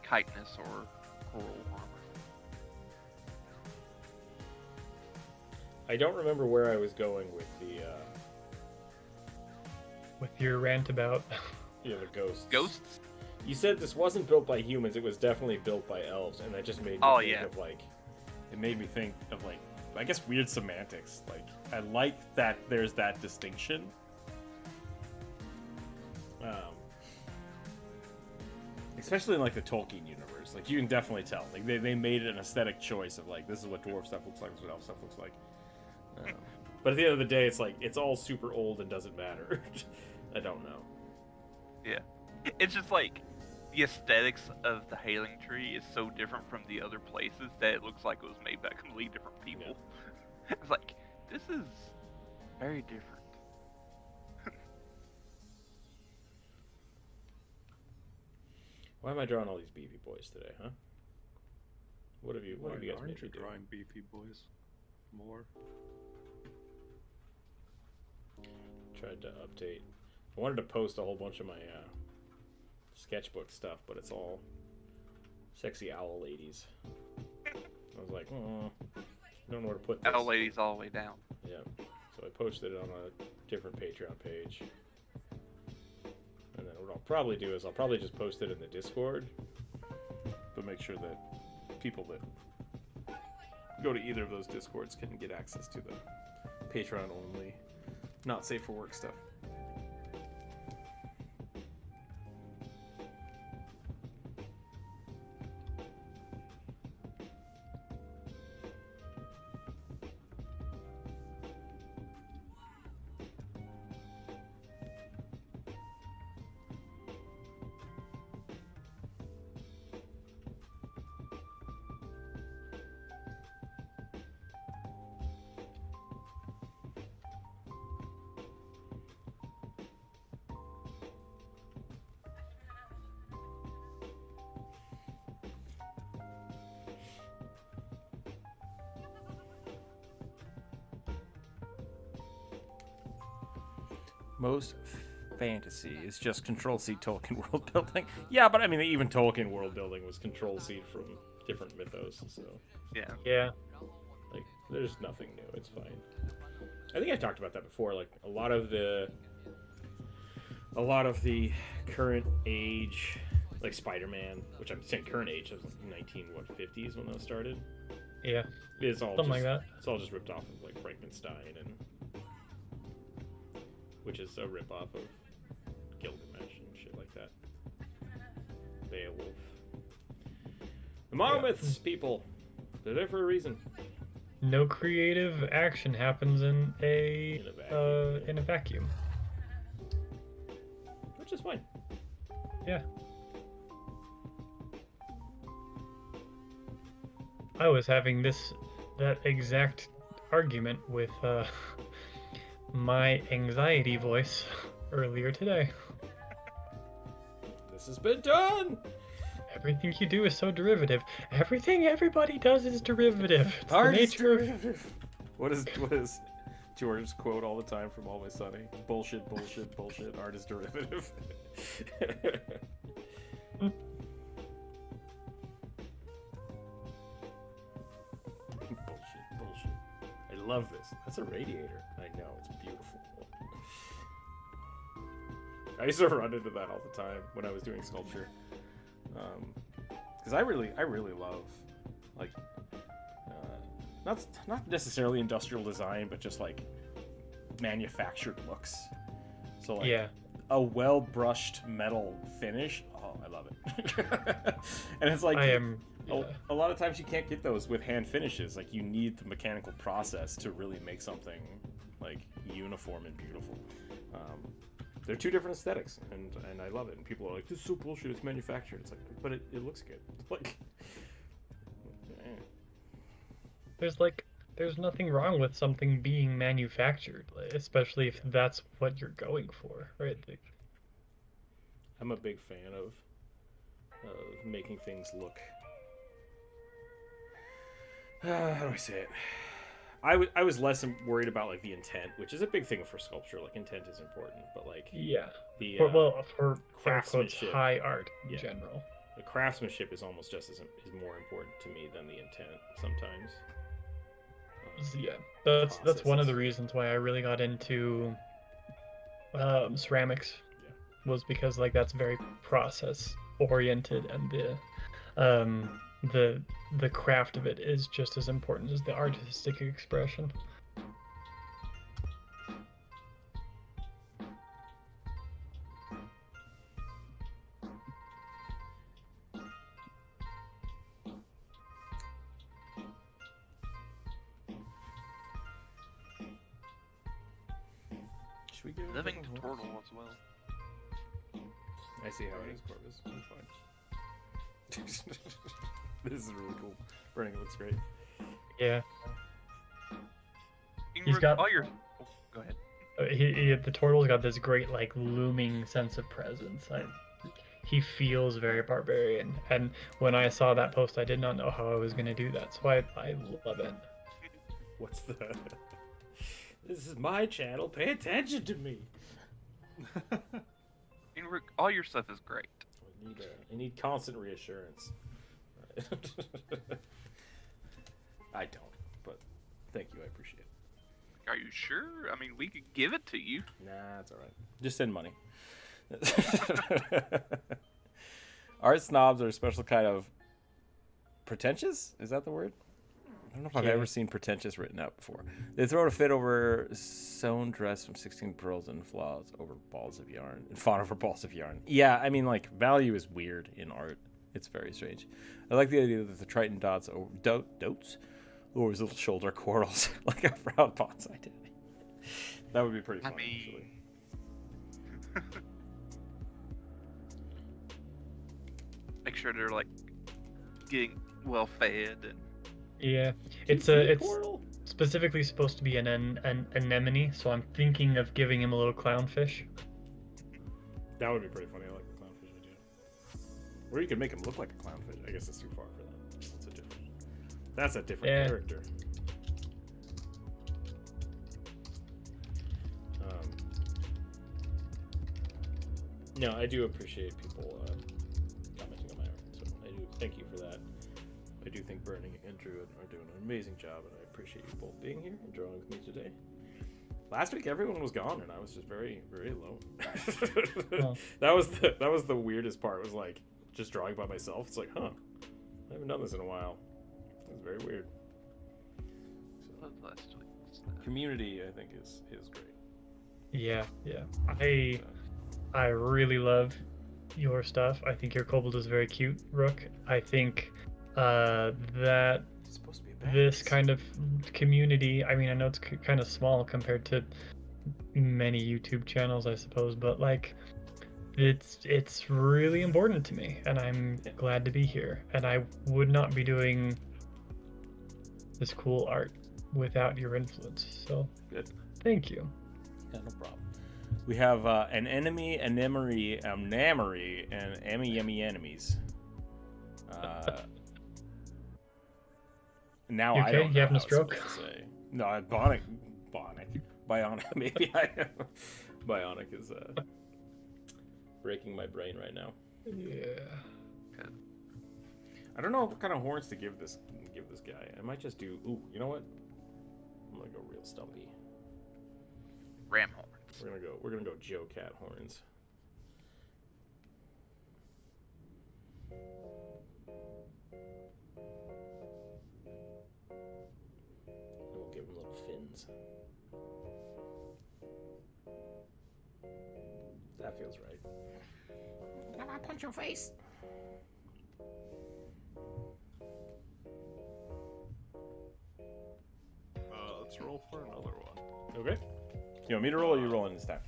chitinous or coral armor. I don't remember where I was going with the With your rant about the ghosts. Ghosts? You said this wasn't built by humans, it was definitely built by elves, and that just made me Oh, think yeah. of like it made me think of like I guess weird semantics. Like I like that there's that distinction. Especially in like the Tolkien universe. Like you can definitely tell. Like they made an aesthetic choice of like this is what dwarf stuff looks like, this is what elf stuff looks like. But at the end of the day it's like it's all super old and doesn't matter. I don't know. Yeah. It's just like the aesthetics of the Hailing Tree is so different from the other places that it looks like it was made by completely different people. It's like, this is very different. Why am I drawing all these beefy boys today, huh? What have you guys Aren't made you me do? drawing beefy boys more? Tried to update. I wanted to post a whole bunch of my sketchbook stuff, but it's all sexy owl ladies. I was like, oh, I don't know where to put this. Owl ladies all the way down. Yeah. So I posted it on a different Patreon page. And then what I'll probably do is I'll probably just post it in the Discord. But make sure that people that go to either of those Discords can get access to the Patreon only, not safe for work stuff. Most fantasy is just Control-C Tolkien world building. Yeah, but I mean, even Tolkien world building was Control-C from different mythos, so... Yeah. Like, there's nothing new, it's fine. I think I talked about that before, like, a lot of the current age, like Spider-Man, which I'm saying current age, of like 1950s when those started. Yeah. It's all Something just, like that. It's all just ripped off of like Frankenstein, and which is a rip-off of Gilgamesh and shit like that. Beowulf. The monomyths, people, they're there for a reason. No creative action happens in a vacuum. Which is fine. Yeah. I was having that exact argument with my anxiety voice earlier today. This has been done! Everything you do is so derivative. Everything everybody does is derivative. It's the Art is nature of derivative. What is George's quote all the time from Always Sunny? Bullshit, bullshit, bullshit. Art is derivative. Bullshit. I love this. That's a radiator. I know, it's beautiful. I used to run into that all the time when I was doing sculpture. Because I really love, like, not necessarily industrial design, but just like manufactured looks. So like a well-brushed metal finish. Oh, I love it. And it's like a lot of times you can't get those with hand finishes. Like you need the mechanical process to really make something like uniform and beautiful. They're two different aesthetics, and I love it. And people are like, "This is so bullshit. It's manufactured." It's like, but it looks good. Like, there's nothing wrong with something being manufactured, especially if that's what you're going for, right? Like, I'm a big fan of making things look. How do I say it? I was less worried about like the intent, which is a big thing for sculpture. Like intent is important, but like the for craftsmanship, high art in general, the craftsmanship is almost just is more important to me than the intent sometimes. That's one of the reasons why I really got into ceramics, was because like that's very process oriented, and the craft of it is just as important as the artistic expression. Should we give Living tutorial as well. I see how it is, Corvus. I'm fine. This is really cool. Burning looks great. Yeah. He's got all your. Oh, go ahead. The turtle's got this great like looming sense of presence. He feels very barbarian, and when I saw that post, I did not know how I was gonna do that. So I love it. What's the? This is my channel. Pay attention to me. All your stuff is great. I need constant reassurance. I don't, but thank you. I appreciate it. Are you sure? I mean, we could give it to you. Nah, it's all right. Just send money. Art snobs are a special kind of pretentious. Is that the word? I don't know if I've ever seen pretentious written out before. They throw a fit over sewn dress from 16 pearls and flaws over balls of yarn. And fawn over balls of yarn. Yeah, I mean, like, value is weird in art. It's very strange. I like the idea that the Triton dots over his little shoulder quarrels like a proud bonsai daddy. That would be pretty fun, actually. Make sure they're like getting well fed and. Yeah, it's specifically supposed to be an anemone, so I'm thinking of giving him a little clownfish. That would be pretty funny. I like the clownfish idea. Or you could make him look like a clownfish. I guess that's too far for that. That's a different character. No, I do appreciate people commenting on my art, so I do thank you for that. I do think Burning and Druid are doing an amazing job, and I appreciate you both being here and drawing with me today. Last week, everyone was gone, and I was just very, very alone. That was the weirdest part. Was like just drawing by myself. It's like, I haven't done this in a while. It's very weird. So, community, I think, is great. Yeah. I really love your stuff. I think your kobold is very cute, Rook. I think that this kind of community, I mean, I know it's kind of small compared to many YouTube channels, I suppose, but like it's really important to me, and I'm glad to be here, and I would not be doing this cool art without your influence, so good. Thank you. Yeah, no problem. We have an enemy, anemory, and yummy enemies. Now You I okay? don't You know having a how it's stroke? supposed to say. No, Bionic. Maybe Bionic is breaking my brain right now. Yeah. I don't know what kind of horns to give this guy. I might just do. Ooh, you know what? I'm gonna go real stumpy. Ram horns. We're gonna go Joe Cat horns. We'll give him little fins. That feels right. Can I punch your face? Let's roll for another one. Okay. You want me to roll or are you rolling this time?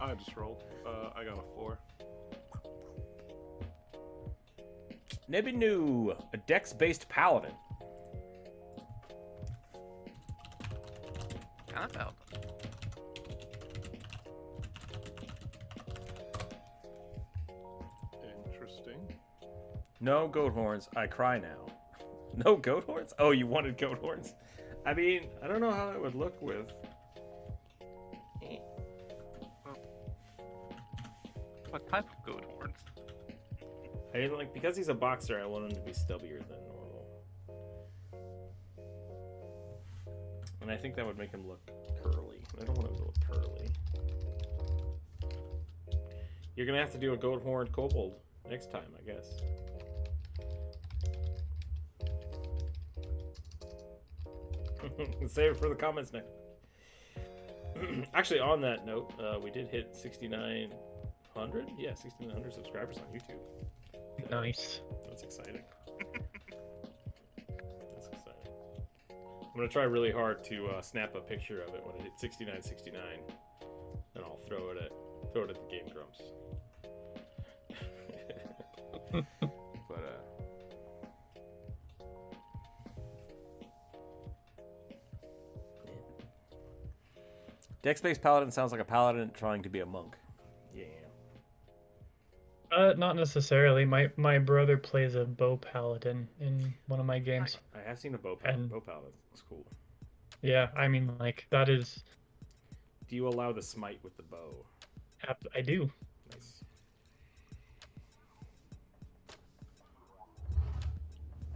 I just rolled. I got a 4. Nebinu, a dex-based paladin. Kind of paladin. Interesting. No goat horns. I cry now. No goat horns? Oh, you wanted goat horns? I mean, I don't know how that would look with. What type of goat horns? I mean, like, because he's a boxer, I want him to be stubbier than normal. And I think that would make him look curly. I don't want him to look curly. You're gonna have to do a goat horned kobold next time, I guess. Save it for the comments next. Actually, on that note, we did hit 6,900. Yeah, 6,900 subscribers on YouTube. Nice. That's exciting. That's exciting. I'm gonna try really hard to snap a picture of it when it hits 6969, and I'll throw it at the Game Grumps. But Dex-based paladin sounds like a paladin trying to be a monk. Yeah. Not necessarily. My brother plays a bow paladin in one of my games. I have seen a bow And- paladin. It's cool. Yeah, I mean, like, that is... Do you allow the smite with the bow? I do. Nice.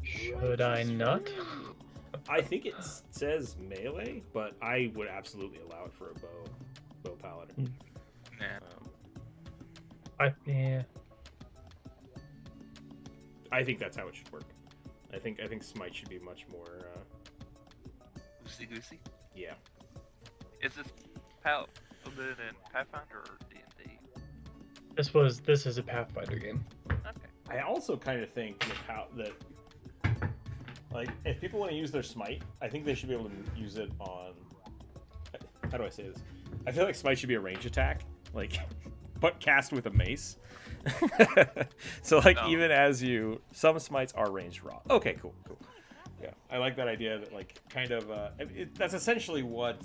Should I not? I think it says melee, but I would absolutely allow it for a bow paladin. Nah. Yeah. I think that's how it should work. I think smite should be much more. Loosey goosey. Yeah. Is this paladin in Pathfinder or D&D? This is a Pathfinder game. Okay. I also kind of think that like if people want to use their smite, I think they should be able to use it on. How do I say this? I feel like smite should be a range attack, like, but cast with a mace. So like No. even as some smites are ranged raw. Okay, cool. Yeah, I like that idea. That like kind of that's essentially what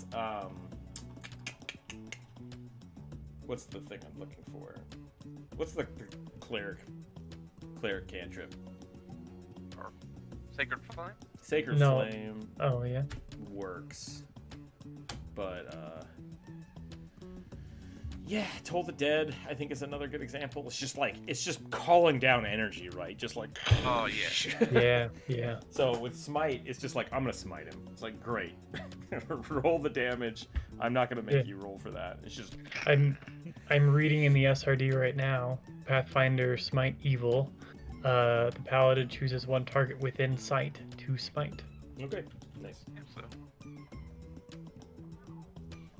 what's the thing I'm looking for? What's the cleric cantrip? Or Sacred Flame? Sacred No. Flame Oh, yeah. works, but yeah, Toll the Dead I think is another good example. It's just calling down energy, right? Just like Oh, yeah. Yeah. So with smite, it's just like I'm gonna smite him. It's like great, roll the damage. I'm not gonna make you roll for that. It's just I'm reading in the SRD right now. Pathfinder Smite Evil. The paladin chooses one target within sight to smite. okay. Nice. Yeah, so.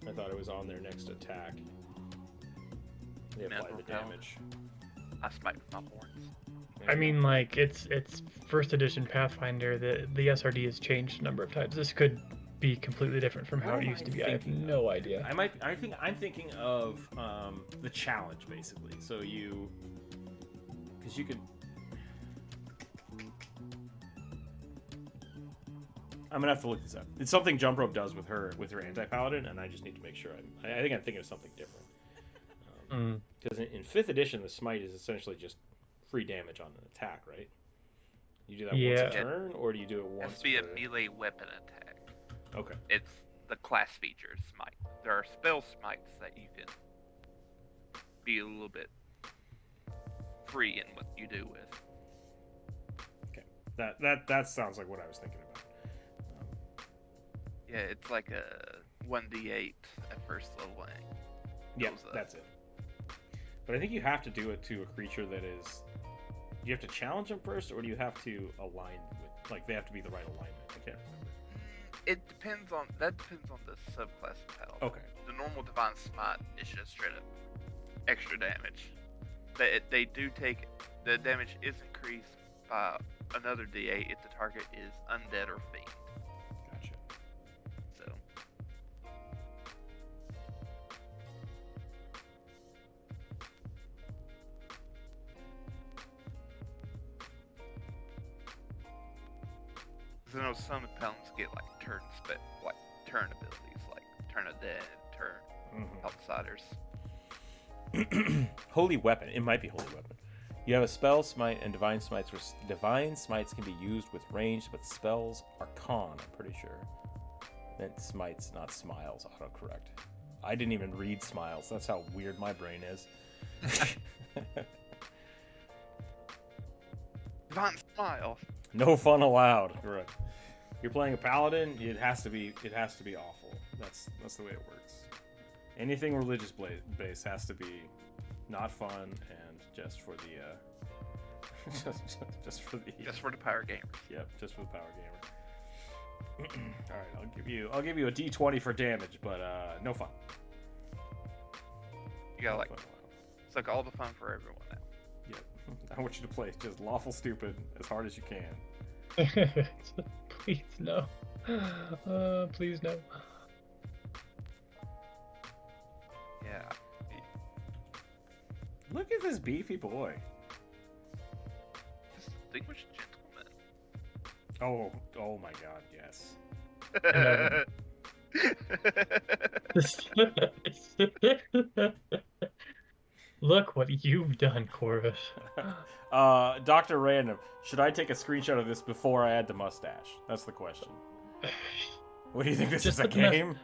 I thought it was on their next attack. They apply Natural the talent. damage. I smite with my horns. I mean, like, it's first edition Pathfinder. The SRD has changed a number of times. This could be completely different from how What it am used I to be. I have thinking no idea. I'm thinking of the challenge basically. So because you could. I'm gonna have to look this up. It's something Jump Rope does with her anti-paladin, and I just need to make sure. I think I'm thinking of something different. Because in 5th edition, the smite is essentially just free damage on an attack, right? You do that once Yeah. a turn, or do you do it It once? has to be a per- melee weapon attack. Okay. It's the class feature smite. There are spell smites that you can be a little bit free in what you do with. Okay. That sounds like what I was thinking about. Yeah, it's like a 1d8 at first level. Yeah, Goes up. that's it. But I think you have to do it to a creature that is. Do you have to challenge them first, or do you have to align with? Like, they have to be the right alignment. I can't remember. It depends on the subclass of paladin. Okay. The normal divine smite is just straight up extra damage. They do take the damage is increased by another d8 if the target is undead or fiend. Gotcha. So I know some paladins get like turn abilities, like turn of dead, turn Mm-hmm. outsiders. Holy weapon. It might be holy weapon. You have a spell smite and divine smites. Where divine smites can be used with range, but spells are con. I'm pretty sure. Meant smites, not smiles. Autocorrect. I didn't even read smiles. That's how weird my brain is. Divine smile. No fun allowed. Correct. You're playing a paladin. It has to be awful. That's the way it works. Anything religious based has to be not fun and just for the just for the power gamer. Yep, just for the power gamer. All right, I'll give you a D20 for damage, but no fun. You gotta No like fun allowed. it's like all the fun for everyone now. Yep. I want you to play just lawful stupid as hard as you can. Please no. Please no. Yeah. Look at this beefy boy. Distinguished gentleman. Oh my God, yes. Look what you've done, Corvus. Dr. Random, should I take a screenshot of this before I add the mustache? That's the question. What do you think, this is a put the game?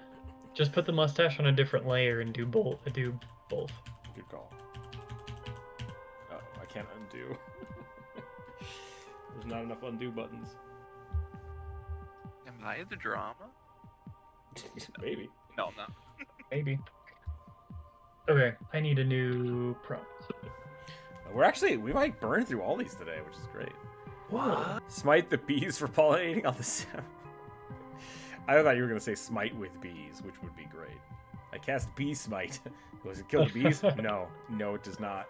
Just put the mustache on a different layer and do both. Good call. Oh, I can't undo. There's not enough undo buttons. Am I the drama? Maybe. No, I'm not. Maybe. Okay, I need a new prompt. We might burn through all these today, which is great. What? Smite the bees for pollinating on the stem. I thought you were going to say smite with bees, which would be great. I cast bee smite. Does it kill the bees? No, it does not.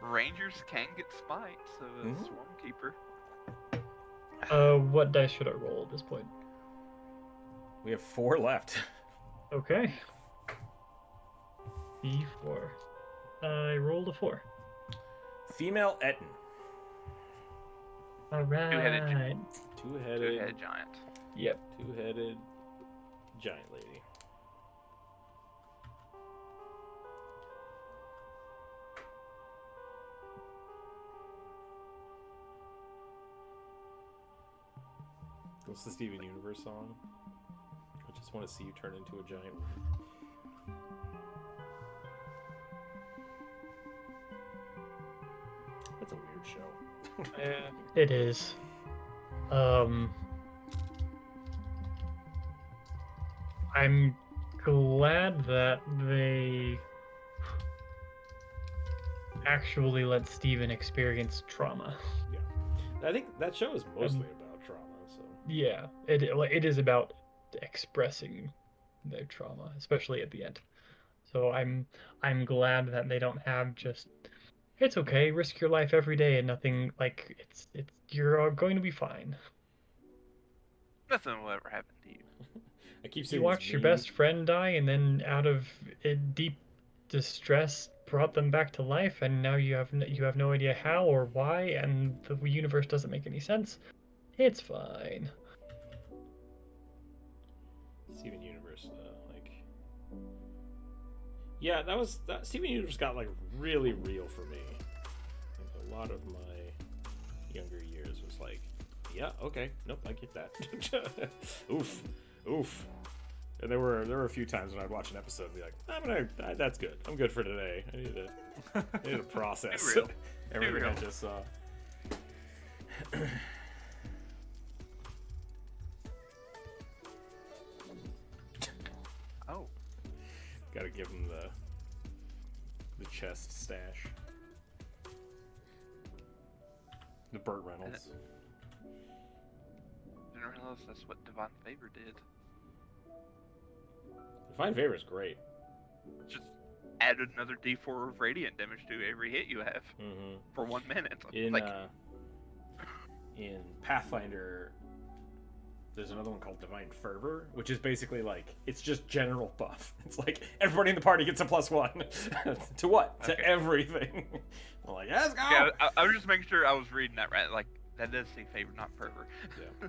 Rangers can get smite, so a swarm keeper. What dice should I roll at this point? We have 4 left. Okay. B4. I rolled a 4. Female Etten. Alright. Two-headed giant. Yep. Two-headed giant lady. What's the Steven Universe song? I just want to see you turn into a giant. That's a weird show. It is. I'm glad that they actually let Steven experience trauma. Yeah, I think that show is mostly about trauma. So Yeah, it is about expressing their trauma, especially at the end. So I'm glad that they don't have just it's okay, risk your life every day and nothing like it's you're going to be fine. Nothing will ever happen to you. I keep You seeing watched your best friend die and then out of deep distress brought them back to life and now you have no idea how or why and the universe doesn't make any sense. It's fine. Steven Universe, yeah, that Steven Universe got like really real for me. Like, a lot of my younger years just like, yeah, okay, nope, I get that. Oof. And there were a few times when I'd watch an episode and be like, that's good. I'm good for today. I need to process everything I just saw. Oh. Gotta give him the chest stash. The Burt Reynolds. Didn't realize that's what Divine Favor did. Divine Favor is great. Just added another D4 of radiant damage to every hit you have for 1 minute. In Pathfinder, there's another one called Divine Fervor, which is basically like, it's just general buff. It's like everybody in the party gets a +1 to what? Okay. To everything. I'm like, let's go. Yeah, I was just making sure I was reading that right. Like, that does say favor, not fervor. Yeah.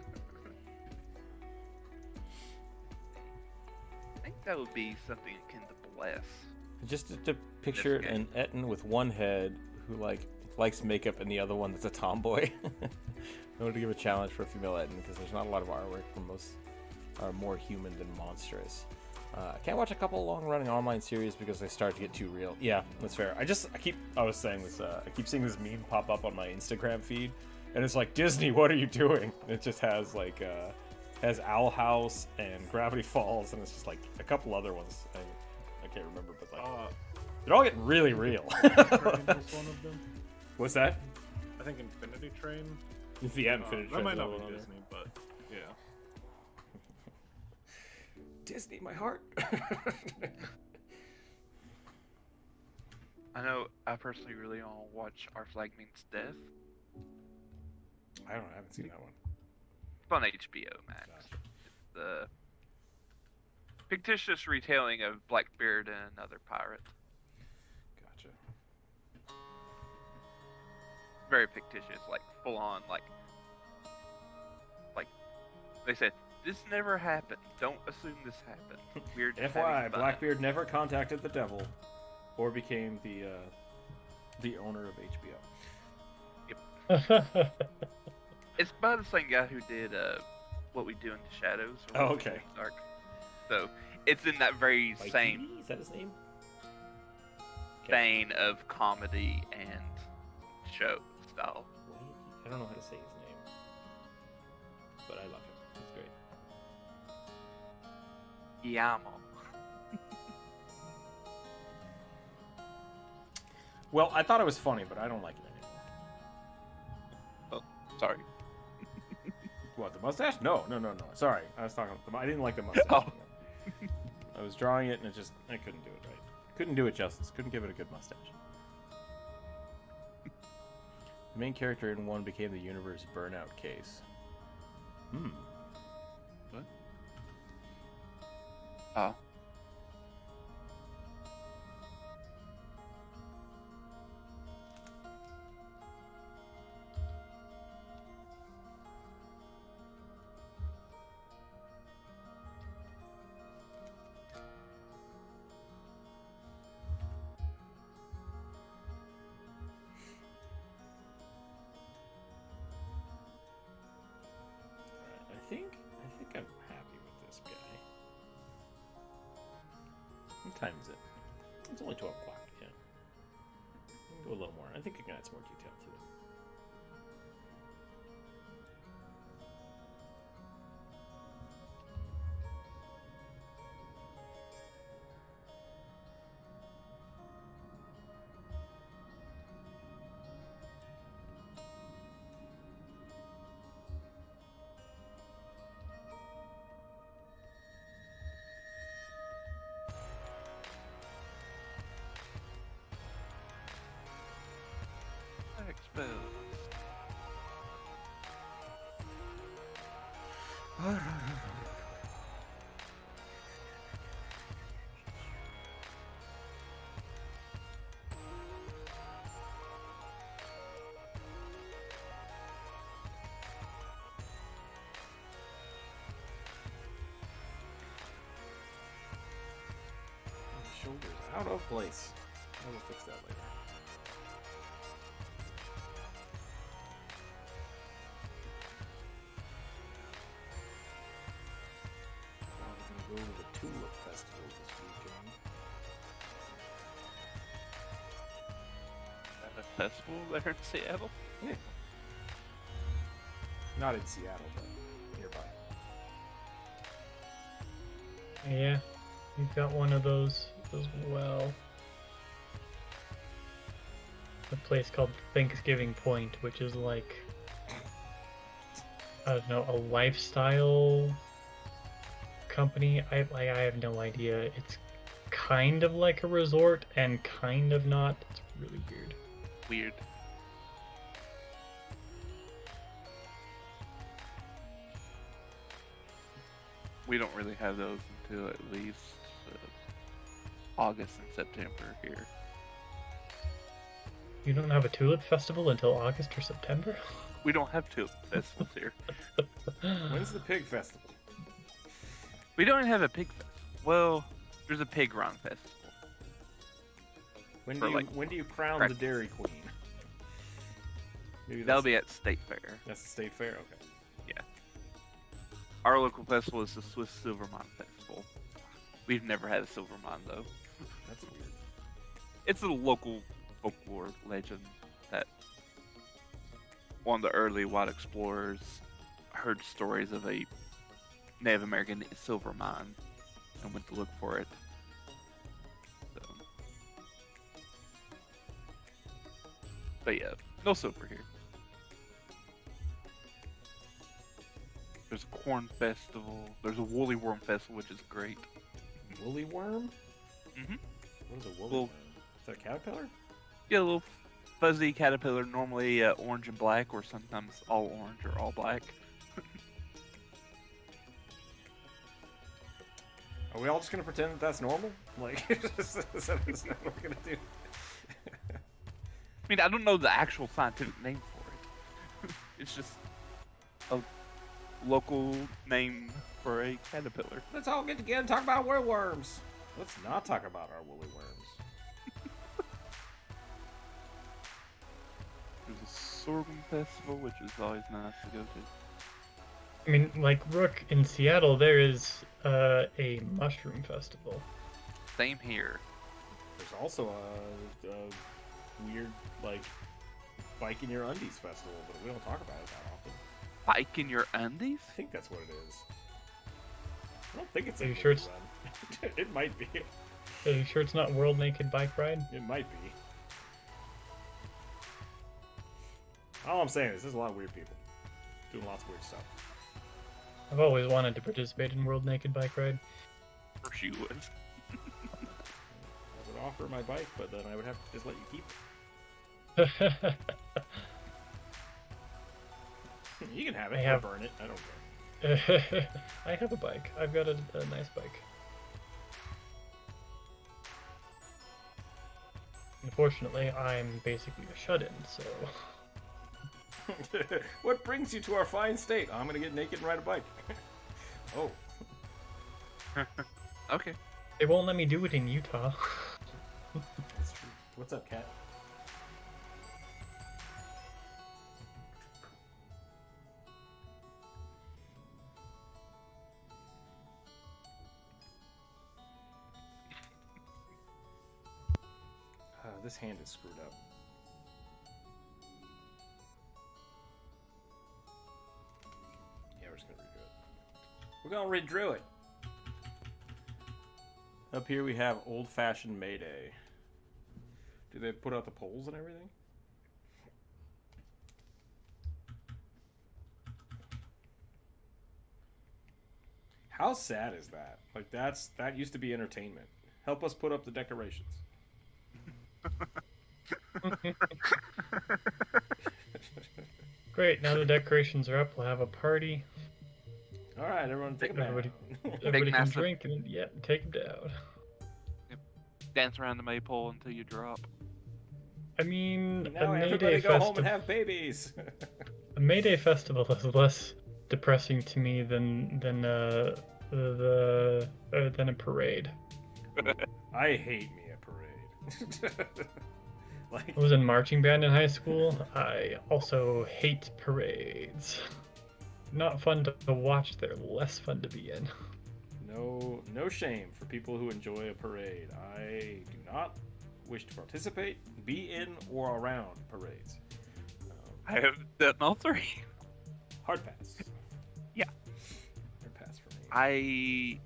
I think that would be something akin to bless. Just to picture an Etten with one head who likes makeup and the other one that's a tomboy. I wanted to give a challenge for a female Etten because there's not a lot of artwork from most are more human than monstrous. I can't watch a couple long-running online series because they start to get too real. Yeah, that's fair. I keep seeing this meme pop up on my Instagram feed, and it's like, Disney, what are you doing? And it just has like has Owl House and Gravity Falls, and it's just like a couple other ones. I can't remember, but like they're all getting really real. Train was one of them. What's that? I think Infinity Train. Yeah, Infinity Train. That might not be Disney, but yeah. Disney, my heart. I know I personally really want to watch Our Flag Means Death. I haven't seen that one. It's on HBO Max. The fictitious retelling of Blackbeard and another pirate. Gotcha. Very fictitious, like full on, like they said, this never happened. Don't assume this happened. We're just FYI, Blackbeard never contacted the devil, or became the owner of HBO. Yep. It's by the same guy who did What We Do in the Shadows. Oh, okay. Dark. So it's in that very Mikey? same Is that his name? vein of comedy and show style. I don't know how to say his name, but I love him. He's great. Yamo. Well, I thought it was funny, but I don't like it anymore. Oh, sorry. What, the mustache? No. Sorry, I was talking. I didn't like the mustache. Oh. I was drawing it, and I couldn't do it right. Couldn't do it justice. Couldn't give it a good mustache. The main character in one became the universe burnout case. What? Oh. I think I'm happy with this guy. What time is it? It's only 12 o'clock, yeah. Go a little more. I think I can add some more detail to it. Exposed. Shoulders out of place. I will fix that later. festival there in Seattle. Yeah. Not in Seattle, but nearby. Yeah, we've got one of those as well. A place called Thanksgiving Point, which is like, I don't know, a lifestyle company. I have no idea. It's kind of like a resort and kind of not. It's really weird. Weird. We don't really have those until at least August and September here. You don't have a tulip festival until August or September? We don't have tulip festivals here. When's the pig festival? We don't even have a pig festival. Well, there's a pig run festival. When do you crown practice. the Dairy Queen? Maybe That'll be at State Fair. That's the state fair. Okay. Our local festival is the Swiss Silver Mine Festival. We've never had a silver mine though. That's weird. It's a local folklore legend that one of the early white explorers heard stories of a Native American silver mine and went to look for it. So. But yeah, no silver here. There's a corn festival. There's a woolly worm festival, which is great. Woolly worm? Mhm. What is a woolly Well- worm? Is that a caterpillar? Yeah, a little fuzzy caterpillar, normally orange and black, or sometimes all orange or all black. Are we all just gonna pretend that that's normal? Like, is that what we're gonna do? I mean, I don't know the actual scientific name for it. It's just a local name for a caterpillar. Let's all get together and talk about worms. Let's not talk about our woolly worms. There's a sorghum festival, which is always nice to go to. I mean, like Rook in Seattle, there is a mushroom festival. Same here. There's also a weird, like, bike in your undies festival, but we don't talk about it that often. Bike in your undies? I think that's what it is. I don't think it's Are a you sure woolly run. It might be. Are you sure it's not World Naked Bike Ride? It might be. All I'm saying is there's a lot of weird people doing lots of weird stuff. I've always wanted to participate in World Naked Bike Ride. Of course you would. I would offer my bike, but then I would have to just let you keep it. You can have it. I I'll have- burn it. I don't care. I have a bike. I've got a nice bike. Unfortunately, I'm basically a shut-in, so... What brings you to our fine state? I'm gonna get naked and ride a bike. Oh. Okay. They won't let me do it in Utah. That's true. What's up, cat? This hand is screwed up. Yeah, we're just gonna redo it. We're gonna redo it. Up here we have old-fashioned Mayday. Do they put out the poles and everything? How sad is that? Like that used to be entertainment. Help us put up the decorations. Great, now the decorations are up, we'll have a party. All right, everyone, take a nap. Everybody can massive- drink and take them down. Dance around the maypole until you drop. I mean, Now a everybody Mayday go home and festival. have babies. A Mayday festival is less depressing to me than a parade. I hate me a parade. Like, I was in marching band in high school. I also hate parades. Not fun to watch, they're less fun to be in. no shame for people who enjoy a parade. I do not wish to participate, be in, or around parades? I have done all three. Hard pass. Yeah. Hard pass for me. I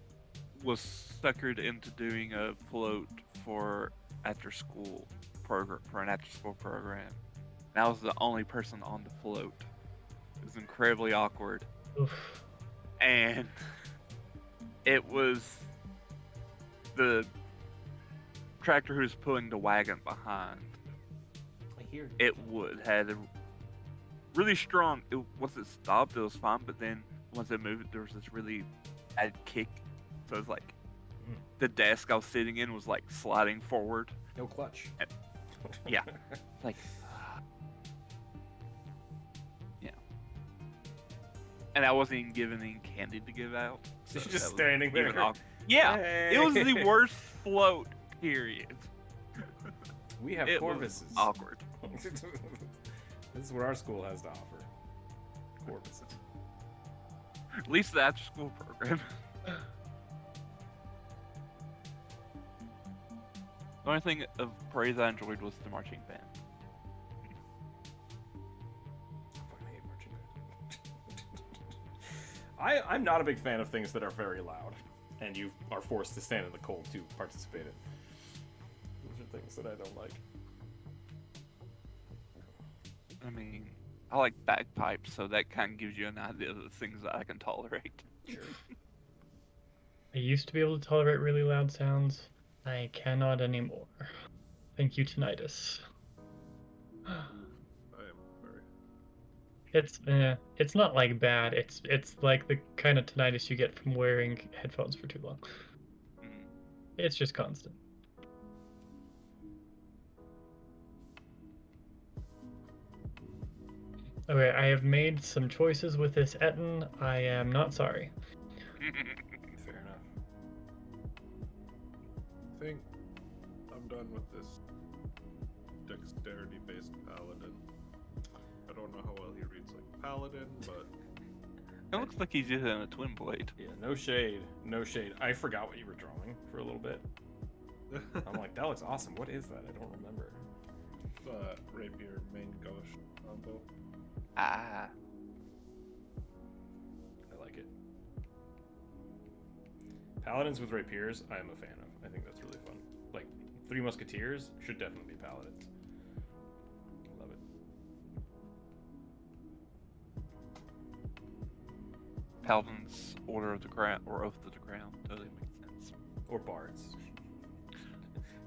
was suckered into doing a float for an after school program. And I was the only person on the float. It was incredibly awkward. Oof. And it was the tractor who's pulling the wagon behind. I hear It had a really strong. Once it stopped, it was fine. But then once it moved, there was this really bad kick. So it was like the desk I was sitting in was like sliding forward. no clutch. Yeah, it's like yeah. And I wasn't even given any candy to give out. So So you're just that was standing there. even Yeah, Hey. it was the worst float. Period. We have It Corvuses. was awkward. This is what our school has to offer. Corvuses. At least the after school program. The only thing of praise I enjoyed was the marching band. I fucking hate marching band. I'm not a big fan of things that are very loud, and you are forced to stand in the cold to participate in. Those are things that I don't like. I mean, I like bagpipes, so that kind of gives you an idea of the things that I can tolerate. Sure. I used to be able to tolerate really loud sounds. I cannot anymore. Thank you, tinnitus. I am very. It's not like bad. It's like the kind of tinnitus you get from wearing headphones for too long. Mm. It's just constant. Okay, I have made some choices with this Etten. I am not sorry. Fair enough. I think I'm done with this dexterity-based paladin. I don't know how well he reads like paladin, but It looks like he's using a twin blade. Yeah, no shade. No shade. I forgot what you were drawing for a little bit. I'm like, that looks awesome. What is that? I don't remember. rapier main gauche combo. Ah. I like it. Paladins with rapiers, I am a fan of. I think that's really fun. Like, Three Musketeers should definitely be paladins. Love it. Paladin's Order of the Crown, or Oath of the Crown, totally makes sense. Or bards.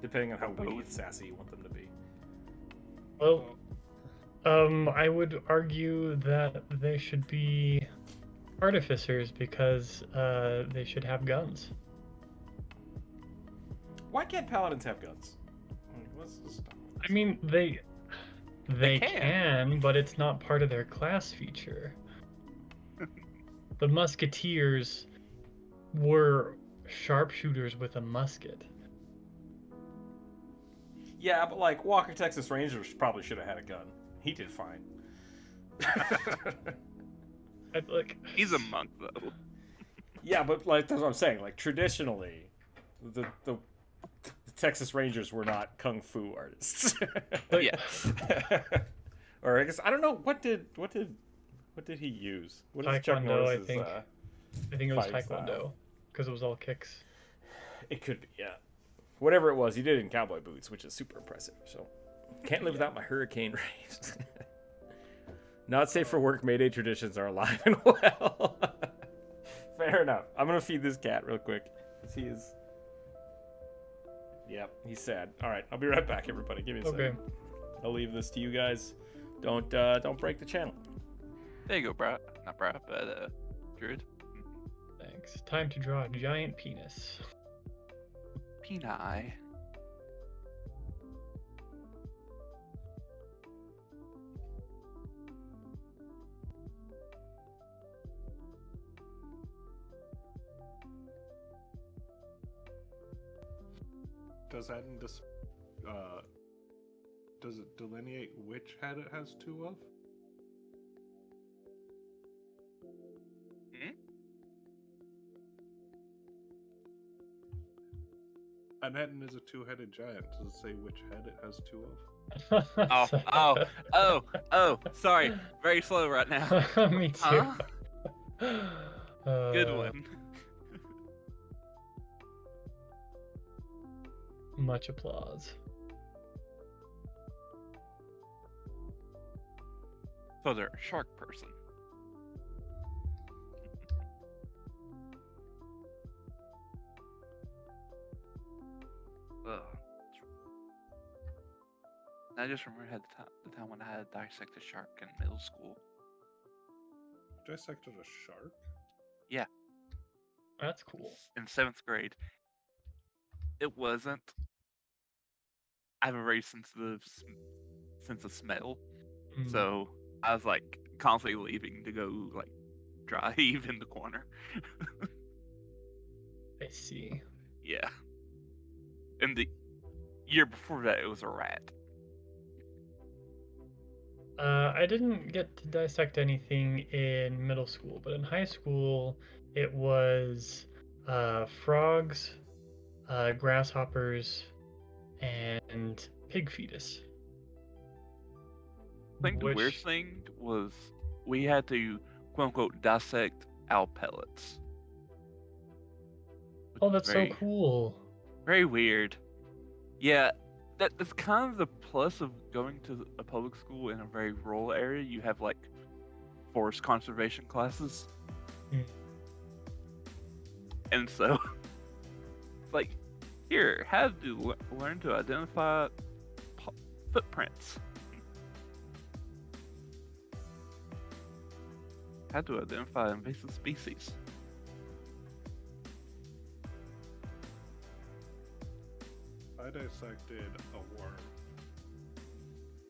Depending on how witty and Both. sassy you want them to be. Well, I would argue that they should be artificers because they should have guns. Why can't paladins have guns? Like, let's just stop with this. I mean, they They can, but it's not part of their class feature. The musketeers were sharpshooters with a musket. Yeah, but like Walker Texas Rangers probably should have had a gun. He did fine. Like, He's a monk, though. Yeah, but like that's what I'm saying. Like traditionally, the Texas Rangers were not kung fu artists. like, Yeah. Or I guess I don't know what did he use? What is Chuck Taekwondo, Norris's? I think. I think it was fighting Taekwondo style. because it was all kicks. It could be, yeah. Whatever it was, he did it in cowboy boots, which is super impressive. So can't live without my hurricane rays. Not safe for work. Mayday traditions are alive and well. Fair enough. I'm gonna feed this cat real quick. He is. Yep, he's sad. All right, I'll be right back, everybody. Give me a Okay. second. I'll leave this to you guys. Don't break the channel. There you go, bro. Not bro, but Druid. Thanks. Time to draw a giant penis. Peni. Does that does it delineate which head it has two of? An Etten is a two-headed giant. Does it say which head it has two of? Oh, sorry. Very slow right now. Me too. Good one. Much applause. So they're a shark person. Ugh. I just remember the time when I had to dissect a shark in middle school. Dissected a shark? Yeah, That's cool. in 7th grade. It wasn't. I have a very sensitive sense of smell, so I was like constantly leaving to go like drive in the corner. I see. Yeah. And the year before that, it was a rat. I didn't get to dissect anything in middle school, but in high school, it was frogs, grasshoppers, and pig fetus. I think the weirdest thing was we had to quote unquote dissect owl pellets. Oh, that's so cool. Very weird. Yeah, that's kind of the plus of going to a public school in a very rural area. You have like forest conservation classes. And so it's like, here, how to learn to identify footprints. How to identify invasive species. I dissected a worm.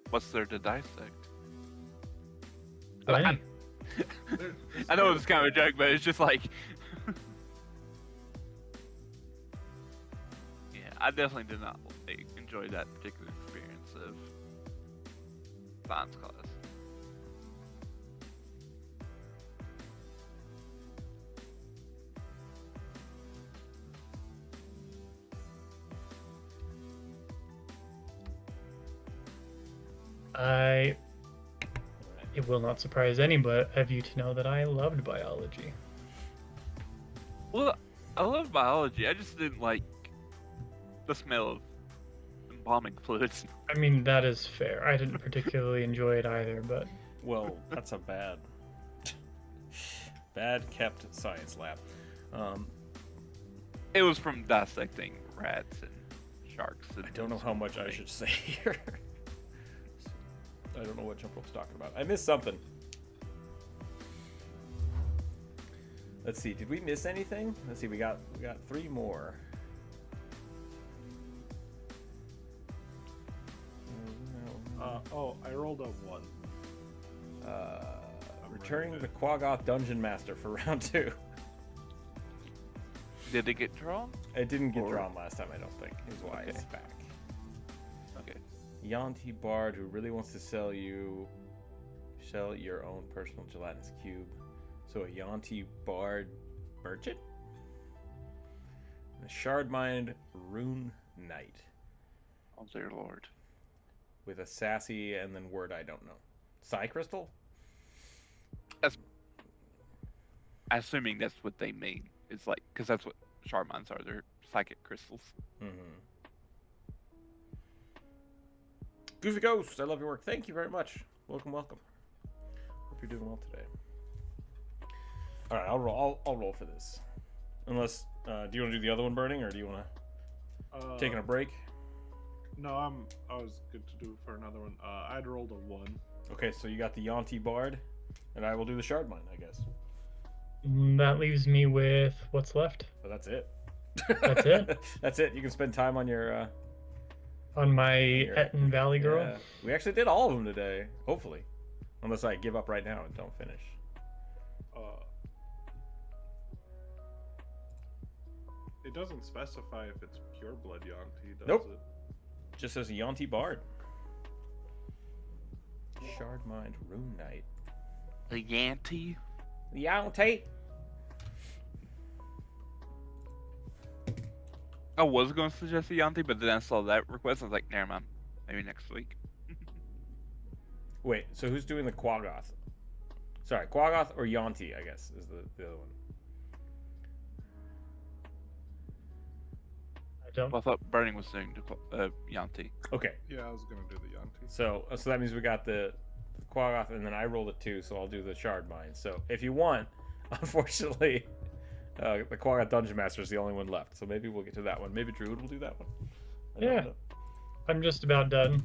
What's there to dissect? Plenty. I know it's kind of a joke, but it's just like... yeah, I definitely did not enjoy that particular experience of science class. It will not surprise any of you to know that I loved biology. Well, I love biology. I just didn't like the smell of embalming fluids. I mean, that is fair. I didn't particularly enjoy it either, but... Well, that's a bad kept science lab. It was from dissecting rats and sharks. And I don't know how much I should say here. I don't know what Jump Rope's talking about. I missed something. Let's see. Did we miss anything? Let's see. We got 3 more. I rolled a 1. Returning the Quaggoth Dungeon Master for round 2. Did it get drawn? It didn't get drawn last time, I don't think. Is why it's back. Okay. Yanti Bard, who really wants to sell your own personal gelatinous cube. So a Yanti Bard merchant? And a Shardmind Rune Knight. Oh dear lord. With a sassy and then word I don't know. Psy Crystal? Assuming that's what they mean. It's like, because that's what Shardminds are. They're psychic crystals. Mm-hmm. Goofy Ghost, I love your work. Thank you very much. Welcome. Hope you're doing well today. All right, I'll roll for this. Unless, do you want to do the other one burning, or do you want to taking a break? No, I was good to do for another one. I'd rolled a 1. Okay, so you got the Yanti Bard, and I will do the Shardmine, I guess. That leaves me with what's left. So that's it. That's it? That's it. You can spend time on your... on my Etten Valley Girl? Yeah. We actually did all of them today, hopefully. Unless I give up right now and don't finish. It doesn't specify if it's pure blood Yanti, does Nope. it? Just says Yanti Bard. Shardmind Rune Knight. The Yanti? Yanti? I was going to suggest a Yanti, but then I saw that request. I was like, never mind. Maybe next week. Wait, so who's doing the Quaggoth? Sorry, Quaggoth or Yanti, I guess, is the other one. I don't. Well, I thought Burning was doing Yanti. Okay, Yeah, I was gonna do the Yanti. so that means we got the Quaggoth, and then I rolled a 2, so I'll do the Shard Mine. So if you want, unfortunately, the Quaggoth Dungeon Master is the only one left. So maybe we'll get to that one. Maybe Druid will do that one. I don't Yeah. know. I'm just about done.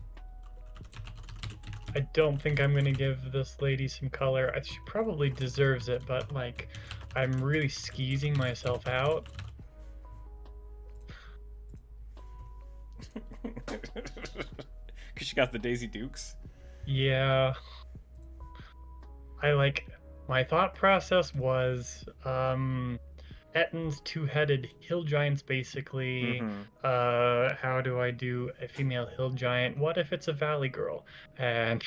I don't think I'm gonna give this lady some color. She probably deserves it, but like, I'm really skeezing myself out. Because she got the Daisy Dukes. Yeah. My thought process was, Ettin's two-headed hill giants, basically. Mhm. How do I do a female hill giant? What if it's a valley girl? And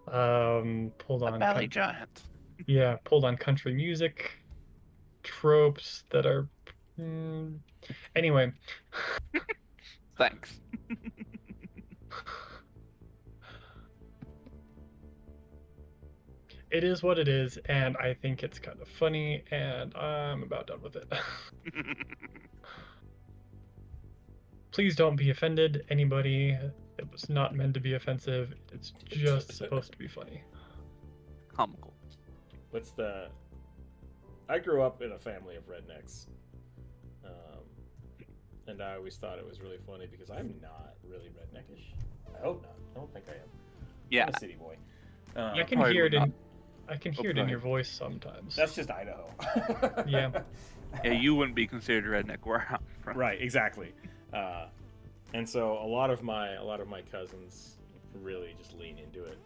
pulled on Giant. yeah, pulled on country music tropes that are anyway. Thanks. It is what it is, and I think it's kind of funny, and I'm about done with it. Please don't be offended, anybody. It was not meant to be offensive. It's just supposed to be funny. Comical. What's the? I grew up in a family of rednecks, and I always thought it was really funny because I'm not really redneckish. I hope not. I don't think I am. Yeah. I'm a city boy. I can probably hear it would not. in. I can hear it go in your ahead. voice sometimes. That's just Idaho. Yeah. Yeah, you wouldn't be considered a redneck where I'm from. Right, exactly. And so a lot of my cousins really just lean into it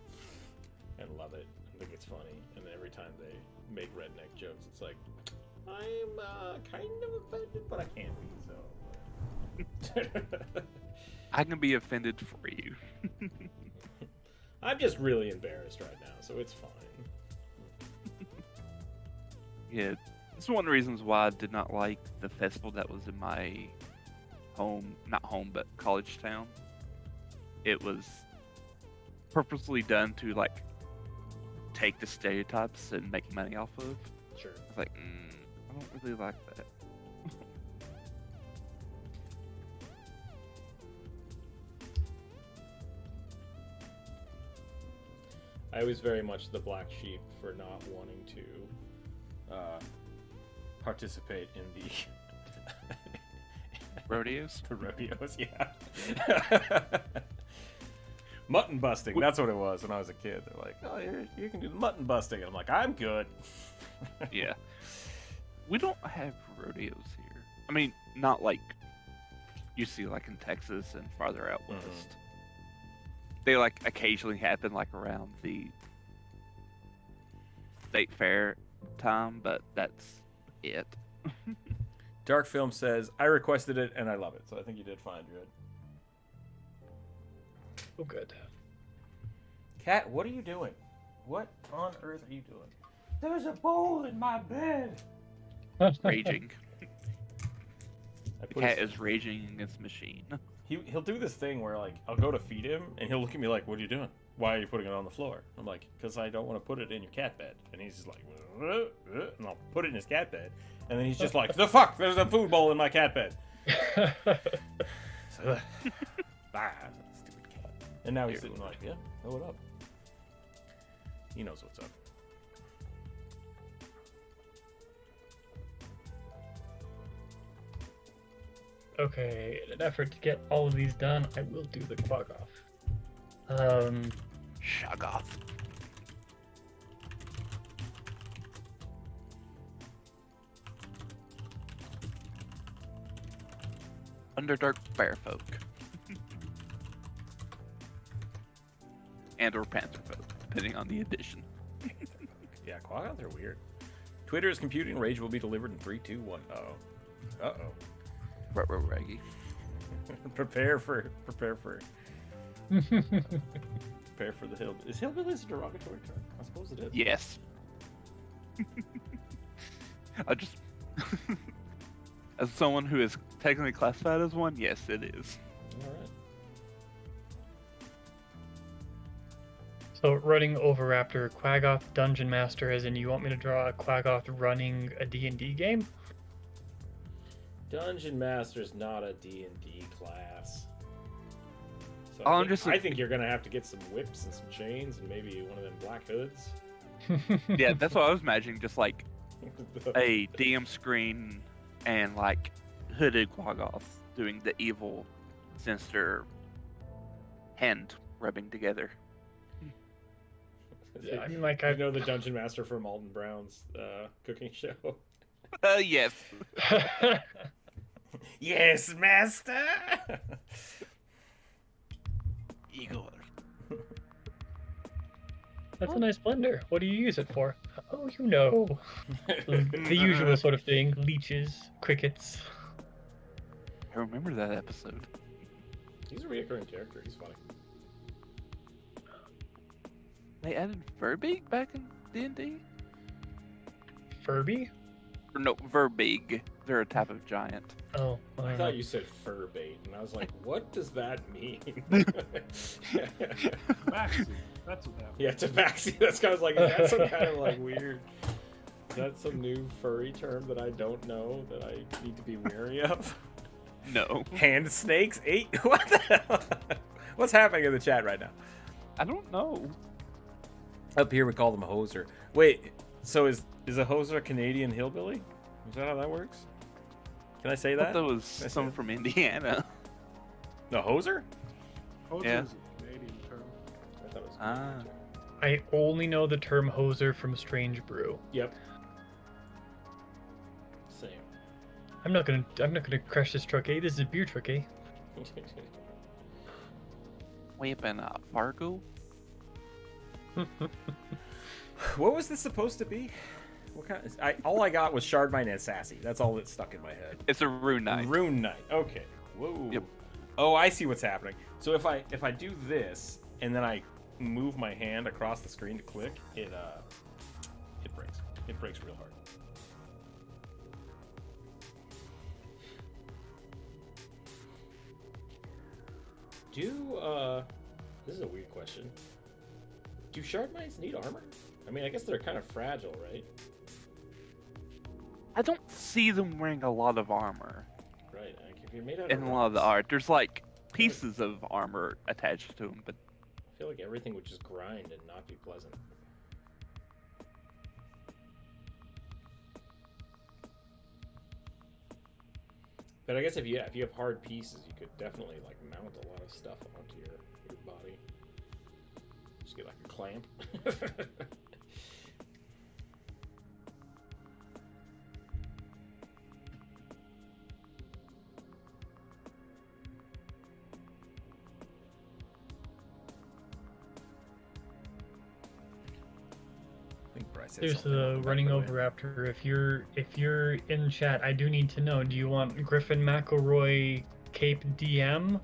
and love it. I think it's funny. And every time they make redneck jokes, it's like, I'm kind of offended, but I can't be. So I can be offended for you. I'm just really embarrassed right now, so it's fine. Yeah, it's one of the reasons why I did not like the festival that was in my not home, but college town. It was purposely done to like take the stereotypes and make money off of. Sure. I was like, I don't really like that. I was very much the black sheep for not wanting to participate in the Rodeos? the rodeos, yeah. Mutton busting, that's what it was when I was a kid. They're like, oh, you can do the mutton busting. And I'm like, I'm good. Yeah. We don't have rodeos here. I mean, not like you see like in Texas and farther out west. They like occasionally happen like around the state fair time, but that's it. Dark Film says, I requested it and I love it. So I think you did fine, Druid. Oh, good. Kat, what are you doing? What on earth are you doing? There's a bowl in my bed. Raging. I The put cat his- is raging against the machine. He'll do this thing where like I'll go to feed him and he'll look at me like, "What are you doing? Why are you putting it on the floor?" I'm like, "Because I don't want to put it in your cat bed." And he's just like, and I'll put it in his cat bed, and then he's just like, "The fuck? There's a food bowl in my cat bed." So, stupid cat. And now he's sitting like, "Yeah, oh, what up?" He knows what's up. Okay, in an effort to get all of these done, I will do the Quaggoth. Shoggoth. Underdark Bearfolk. And or Pantherfolk, depending on the edition. Yeah, Quaggoth are weird. Twitter is computing. Rage will be delivered in 3, 2, 1. Uh-oh. Uh-oh. Raggy. prepare for the hill. Is hillbilly a derogatory term? I suppose it is. Yes. I just, as someone who has technically classified as one? Yes, it is. All right. So running Overraptor, Quaggoth Dungeon Master, as in you want me to draw a Quaggoth running a D&D game? Dungeon Master's not a D&D class. So Oh, I think you're gonna have to get some whips and some chains and maybe one of them black hoods. Yeah, that's what I was imagining. Just like a DM screen and like hooded Quaggoth doing the evil, sinister hand rubbing together. Yeah, I mean, like, you know the Dungeon Master from Alden Brown's cooking show. Yes. Yes, Master. Eagle. That's a nice blender. What do you use it for? Oh, you know. The usual sort of thing. Leeches, crickets. I remember that episode. He's a recurring character. He's funny. They added Verbeeg back in D&D? Furby? Or no, Verbeeg. They're a type of giant. Oh, I thought you said fur bait, and I was like, what does that mean? Tabaxi. That's what that was. Yeah, tabaxi. That's kind of like, is that some kind of like weird... Is that some new furry term that I don't know that I need to be wary of? No. Hand snakes? What the hell? What's happening in the chat right now? I don't know. Up here we call them a hoser. Wait, so is a hoser a Canadian hillbilly? Is that how that works? Can I say I that? thought that was someone from Indiana. No, hoser? Hoser Yeah. is a Canadian term. I thought it was a Ah. Canadian term. I only know the term hoser from Strange Brew. Yep. Same. I'm not gonna crash this truck, eh? This is a beer truck, eh? Way up in Fargo? What was this supposed to be? What kind all I got was Shardmine and Sassy. That's all that stuck in my head. It's a Rune Knight. Rune Knight. Okay. Whoa. Yep. Oh, I see what's happening. So if I do this and then I move my hand across the screen to click, it breaks. It breaks real hard. This is a weird question. Do Shardmines need armor? I mean, I guess they're kind of fragile, right? I don't see them wearing a lot of armor Right. Like if you're made out in of a lot of the rocks, art. There's like pieces of armor attached to them, but I feel like everything would just grind and not be pleasant. But I guess if you have hard pieces, you could definitely like mount a lot of stuff onto your body. Just get like a clamp. I think Bryce said There's something the about running that, over raptor. If you're in chat, I do need to know. Do you want Griffin McElroy Cape DM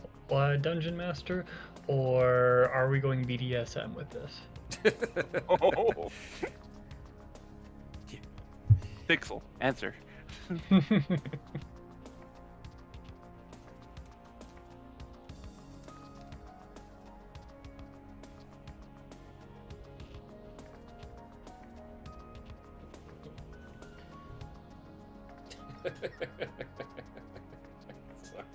Dungeon Master, or are we going BDSM with this? oh. Pixel, answer. Sorry.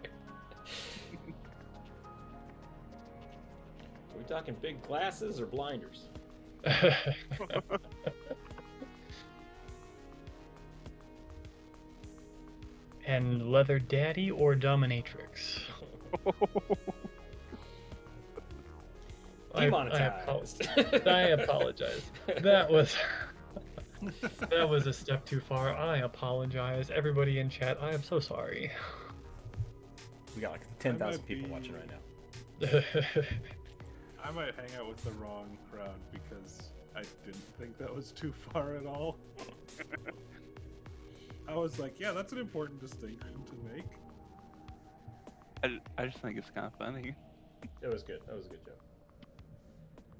Are we talking big glasses or blinders? And Leather Daddy or Dominatrix? Demonetized. I apologize. That was a step too far. I apologize. Everybody in chat, I am so sorry. We got like 10,000 people watching right now. I might hang out with the wrong crowd because I didn't think that was too far at all. I was like, yeah, that's an important distinction to make. I just think it's kind of funny. It was good. That was a good joke.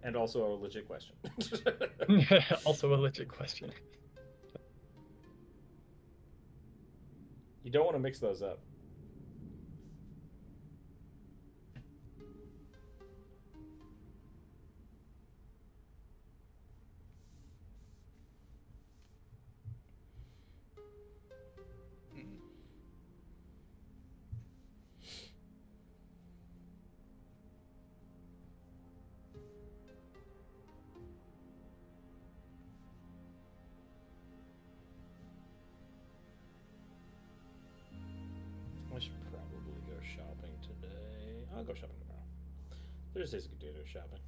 And also a legit question. Also a legit question. You don't want to mix those up. Thursdays a good day to go shopping.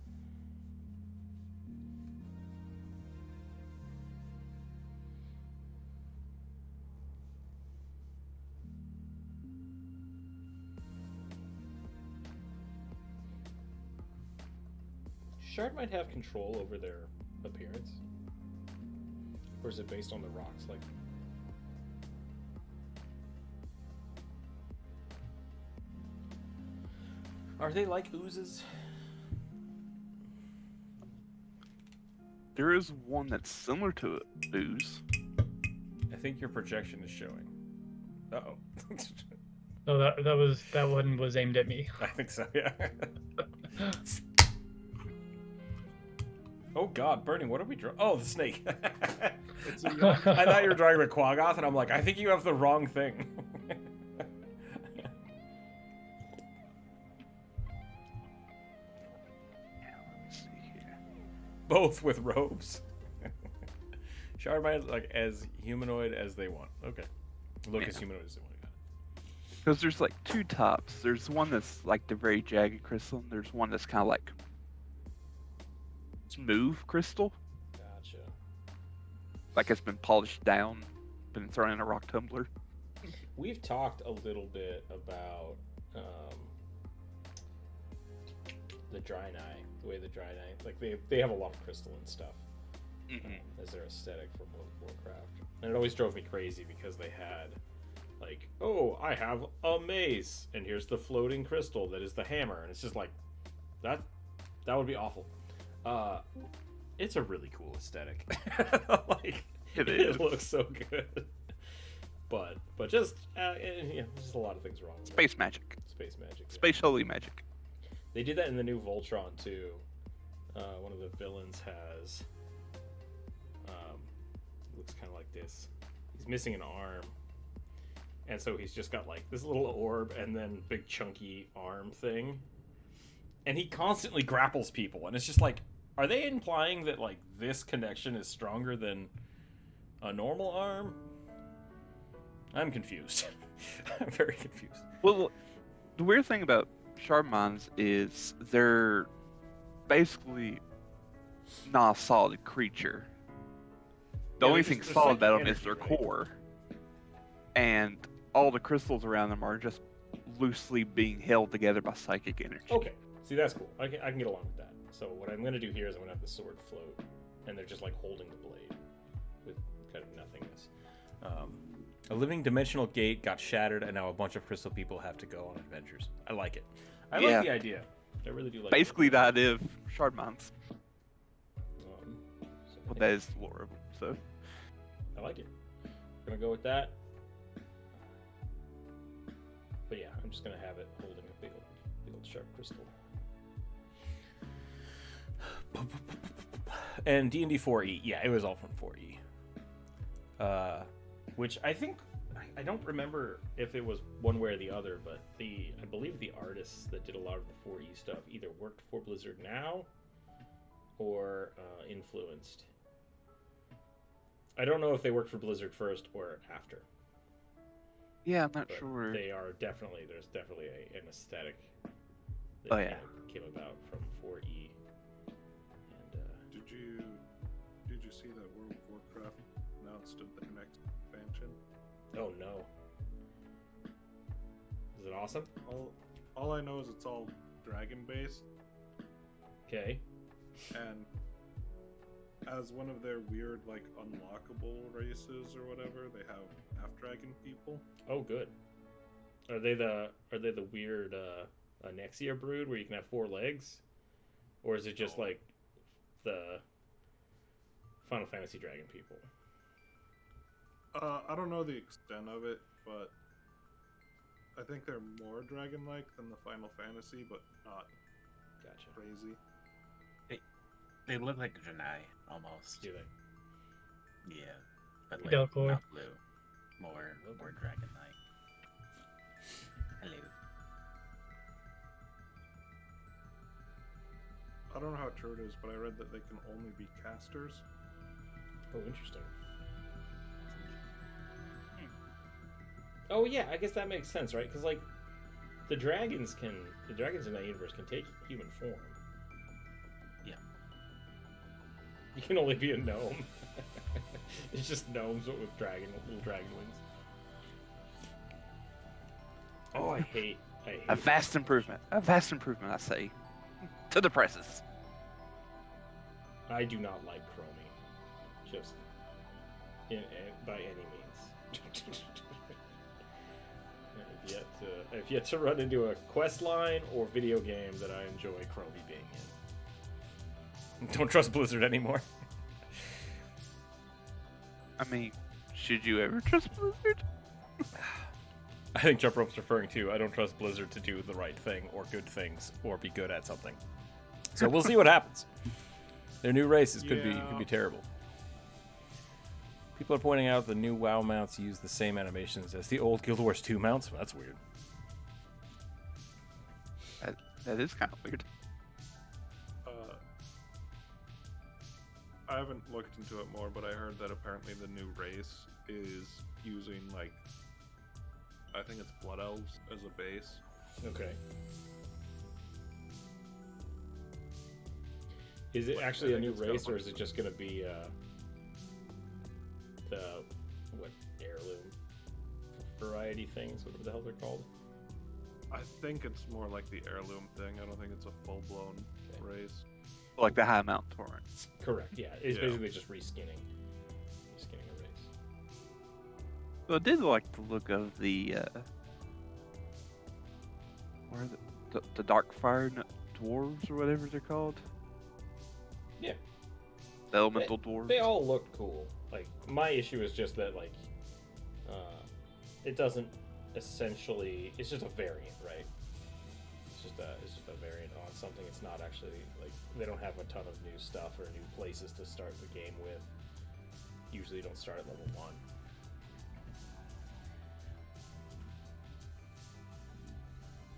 Shard might have control over their appearance. Or is it based on the rocks? Like, are they like oozes? There is one that's similar to it, ooze. I think your projection is showing. Uh-oh. No, that one was aimed at me. I think so, yeah. Oh god, Bernie, what are we drawing? Oh, the snake. I thought you were drawing the Quaggoth, and I'm like, I think you have the wrong thing. Let's see here. Both with robes. Shard might like as humanoid as they want. Okay. Look as humanoid as they want. Because there's like two tops. There's one that's like the very jagged crystal, and there's one that's kind of like smooth crystal. Gotcha. Like it's been polished down, been thrown in a rock tumbler. We've talked a little bit about the Dry Eye, the way the Dry Eye, like they have a lot of crystal and stuff as their aesthetic for World of Warcraft. And it always drove me crazy because they had like, oh, I have a mace, and here's the floating crystal that is the hammer, and it's just like that would be awful. It's a really cool aesthetic. Like it looks so good. But just yeah, there's a lot of things wrong with Space magic. Space magic. Yeah. Space holy magic. They did that in the new Voltron too. One of the villains has looks kind of like this. He's missing an arm, and so he's just got like this little orb and then big chunky arm thing, and he constantly grapples people, and it's just like, are they implying that like this connection is stronger than a normal arm? I'm confused. I'm very confused. Well, the weird thing about Shardmans is they're basically not a solid creature. The only thing solid about them is their core. And all the crystals around them are just loosely being held together by psychic energy. Okay, see, that's cool. I can get along with that. So what I'm going to do here is I'm going to have the sword float, and they're just like holding the blade with kind of nothingness. A living dimensional gate got shattered, and now a bunch of crystal people have to go on adventures. I like it. I like the idea. I really do like basically the idea of Shardmans. So Well, that is the lore of them, so. I like it. I'm going to go with that. But yeah, I'm just going to have it holding a big old sharp crystal. And D&D 4E, yeah, it was all from 4E. Which I think, I don't remember if it was one way or the other, but I believe the artists that did a lot of the 4E stuff either worked for Blizzard now or influenced. I don't know if they worked for Blizzard first or after. Yeah, I'm not But sure. They are definitely, there's definitely an aesthetic that came about from 4E. And Did you see that World of Warcraft announced their next expansion? oh no. Is it awesome? All I know is it's all dragon based, Okay. and as one of their weird like unlockable races or whatever, they have half dragon people. Oh, good. Are they the weird Nexia brood where you can have 4 legs, or is it just No. like the Final Fantasy dragon people? I don't know the extent of it, but I think they're more dragon-like than the Final Fantasy, but not Gotcha. crazy. They look like Janai almost. Do they? Yeah, but like Delcoy. not blue, more dragon-like. Hello. I don't know how true it is, but I read that they can only be casters. Oh, interesting. Oh yeah, I guess that makes sense, right? Because like the dragons in that universe can take human form. Yeah. You can only be a gnome. It's just gnomes with little dragon wings. Oh, I hate A vast improvement. A vast improvement, I say. To the presses. I do not like Chromie. Just by any means. I've yet to run into a quest line or video game that I enjoy Chromie being in. Don't trust Blizzard anymore. I mean, should you ever trust Blizzard? I think Jump Rope's referring to I don't trust Blizzard to do the right thing or good things or be good at something. So we'll see what happens. Their new races could be terrible. People are pointing out the new WoW mounts use the same animations as the old Guild Wars 2 mounts. That's weird. That is kind of weird. I haven't looked into it more, but I heard that apparently the new race is using, like, I think it's Blood Elves as a base. Okay. Is it actually a new race, or is it just going to be the heirloom variety things, whatever the hell they're called? I think it's more like the heirloom thing. I don't think it's a full-blown race. Like the High Mount Torrents. Correct. Yeah, it's basically just reskinning a race. Well, I did like the look of the where is it? The Darkfire dwarves or whatever they're called. Yeah. The elemental dwarves. They all look cool. Like, my issue is just that, like, it doesn't essentially. It's just a variant, right? It's just a variant on something. It's not actually like they don't have a ton of new stuff or new places to start the game with. Usually, you don't start at level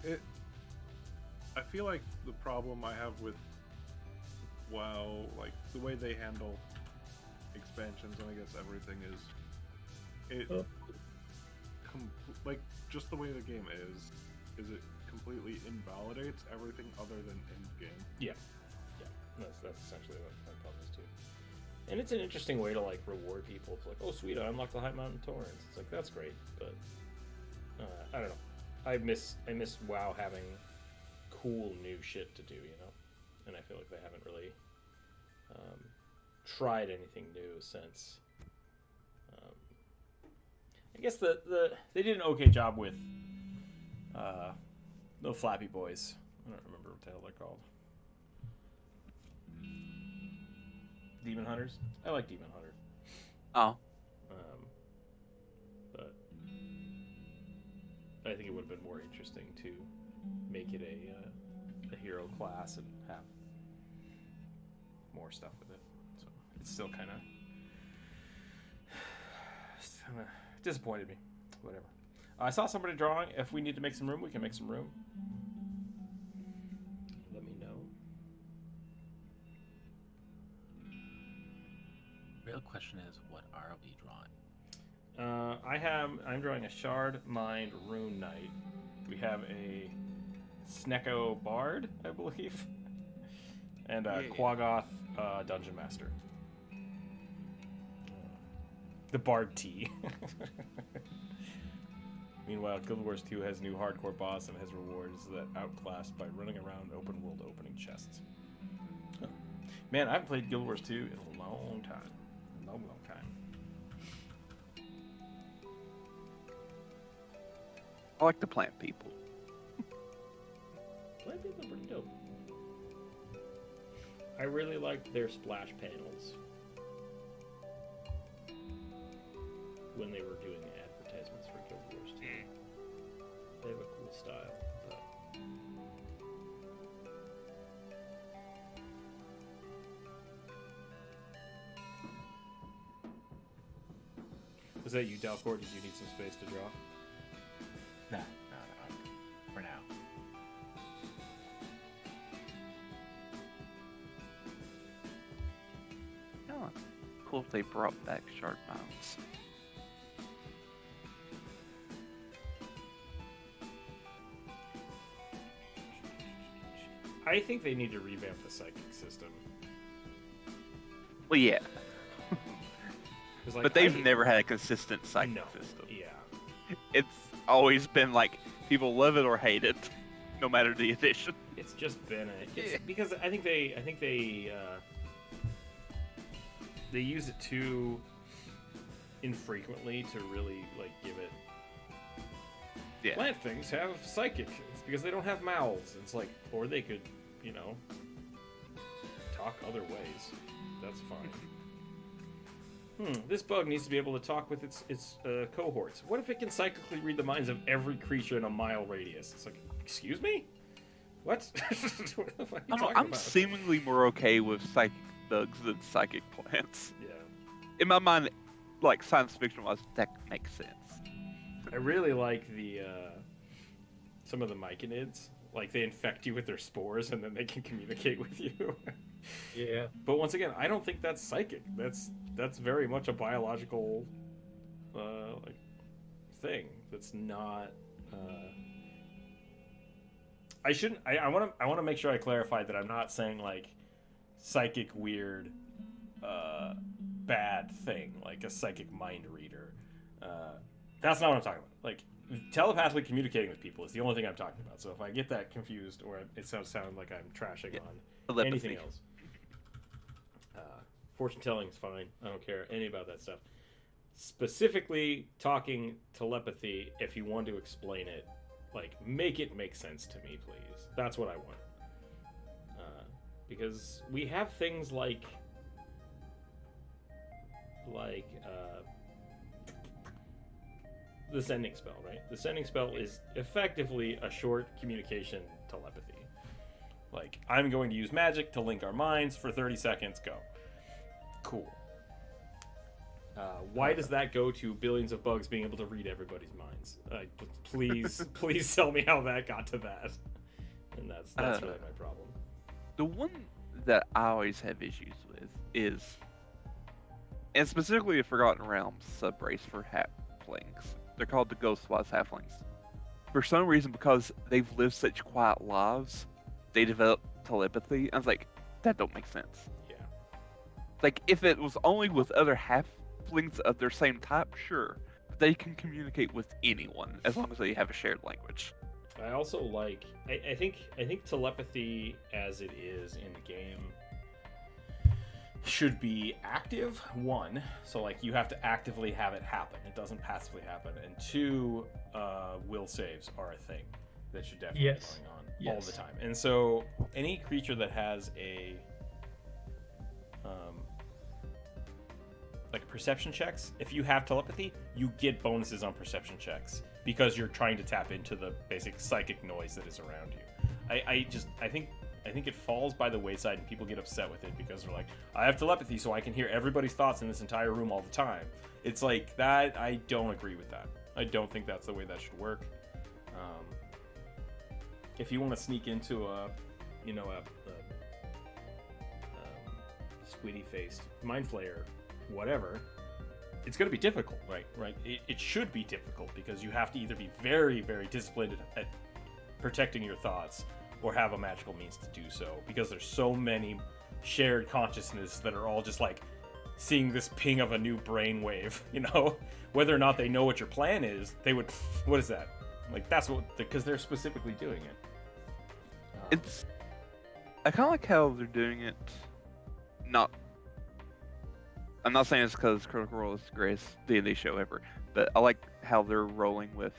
1. I feel like the problem I have with WoW, like the way they handle expansions and I guess everything is, like just the way the game is it completely invalidates everything other than end game. Yeah. That's essentially what my problem is too. And it's an interesting way to like reward people. It's like, oh sweet, I unlocked the High Mountain Torrents. It's like that's great, but I don't know. I miss WoW having cool new shit to do, you know, and I feel like they haven't really tried anything new since. I guess they did an okay job with the Flappy Boys. I don't remember what the hell they're called. Demon Hunters. I like Demon Hunter. Oh. But I think it would have been more interesting to make it a hero class and have more stuff with it. So it's still kind of disappointed me. Whatever. I saw somebody drawing. If we need to make some room, we can make some room. Let me know. Real question is, what are we drawing? I'm drawing a Shard Mind Rune Knight. We have a Snecko Bard, I believe, and a Quaggoth Dungeon Master. The Bard T. Meanwhile, Guild Wars 2 has new hardcore boss and has rewards that outclass by running around open world opening chests. Huh. Man, I haven't played Guild Wars 2 in a long time. Long time. I like the plant people. Plant people are pretty dope. I really like their splash panels when they were doing advertisements for Guild Wars 2. They have a cool style. But... Was that you, Dalcourt? Did you need some space to draw? No, for now. Oh, cool if they brought back Shard Mounts. I think they need to revamp the psychic system. Well, yeah, 'Cause, like, but they've never had a consistent psychic No. system. Yeah. It's always been like people love it or hate it, no matter the edition. It's just been Yeah. because I think they use it too infrequently to really like give it. Yeah. Plant things have psychic. It's because they don't have mouths. It's like, or they could, talk other ways. That's fine. This bug needs to be able to talk with its cohorts. What if it can psychically read the minds of every creature in a mile radius? It's like, excuse me? What? What the fuck are you talking I'm about? seemingly more okay with psychic bugs than psychic plants. Yeah. In my mind, like science fiction wise, that makes sense. I really like the some of the myconids. Like they infect you with their spores and then they can communicate with you. Yeah. But once again, I don't think that's psychic. That's very much a biological like thing. That's not. I shouldn't. I want to make sure I clarify that I'm not saying like psychic weird bad thing like a psychic mind reader. That's not what I'm talking about. Like telepathically communicating with people is the only thing I'm talking about. So if I get that confused or it sounds like I'm trashing on Telepathy. anything else. Fortune telling is fine. I don't care any about that stuff. Specifically talking telepathy, if you want to explain it, like make it make sense to me, please. That's what I want. Because we have things like the sending spell, right? The sending spell is effectively a short communication telepathy. Like, I'm going to use magic to link our minds for 30 seconds, go. Cool. Why does that go to billions of bugs being able to read everybody's minds? Please tell me how that got to that. And that's really my problem. The one that I always have issues with is, and specifically the Forgotten Realms subrace for halflings. They're called the Ghostwise halflings. For some reason, because they've lived such quiet lives, they develop telepathy. I was like, that don't make sense. Yeah. Like, if it was only with other halflings of their same type, sure. But they can communicate with anyone as long as they have a shared language. I also like. I think telepathy, as it is in the game, should be active. One, so like you have to actively have it happen. It doesn't passively happen. And two, will saves are a thing that should definitely be going on all the time. And so any creature that has a like perception checks, if you have telepathy, you get bonuses on perception checks because you're trying to tap into the basic psychic noise that is around you. I think it falls by the wayside and people get upset with it because they're like, I have telepathy so I can hear everybody's thoughts in this entire room all the time. It's like that. I don't agree with that. I don't think that's the way that should work. If you want to sneak into a squiddy-faced mind flayer, whatever, it's going to be difficult, right? It should be difficult because you have to either be very, very disciplined at protecting your thoughts or have a magical means to do so, because there's so many shared consciousness that are all just like seeing this ping of a new brainwave, whether or not they know what your plan is, they would, what is that? Like, that's what, because they're specifically doing it. I kind of like how they're doing it. I'm not saying it's because Critical Role is the greatest D&D show ever, but I like how they're rolling with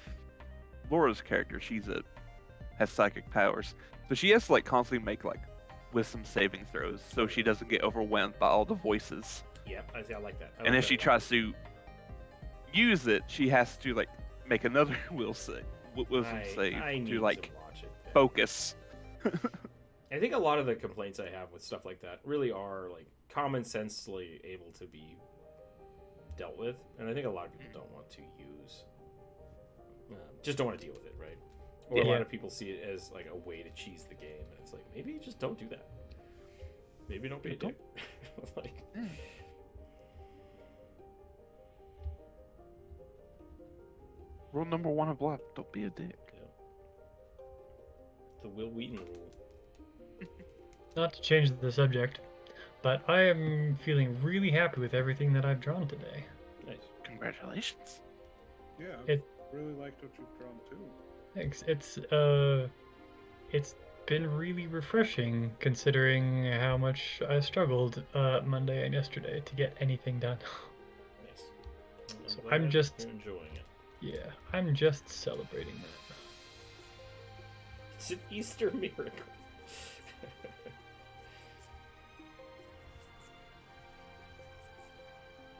Laura's character. Has psychic powers, so she has to like constantly make like wisdom saving throws so she doesn't get overwhelmed by all the voices. Yeah, I like that. And if she tries to use it, she has to like make another wisdom save to like focus. I think a lot of the complaints I have with stuff like that really are like common sensely able to be dealt with, and I think a lot of people don't want to use, just don't want to deal with it, right? Or a lot of people see it as like a way to cheese the game, and it's like, maybe just don't do that. Maybe don't be a dick. Like, rule number 1 of life: don't be a dick. Yeah. The Will Wheaton rule. Not to change the subject, but I am feeling really happy with everything that I've drawn today. Nice. Congratulations. Yeah, It- I really liked what you've drawn too. Thanks. It's been really refreshing considering how much I struggled Monday and yesterday to get anything done. Nice. So glad I'm just- you're enjoying it. Yeah, I'm just celebrating that. It's an Easter miracle.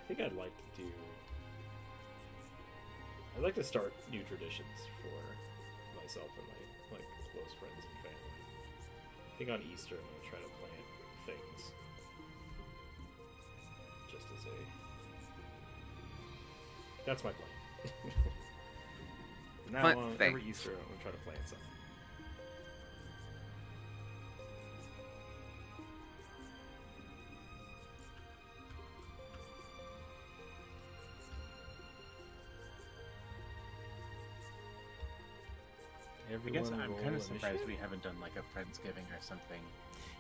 I think I'd like to do. I'd like to start new traditions for myself and my close friends and family. I think on Easter I'm gonna try to plant things. Just as a. That's my plan. Now Plant on every things. Easter I'm gonna try to plant something. I guess I'm kind of surprised we haven't done like a Friendsgiving or something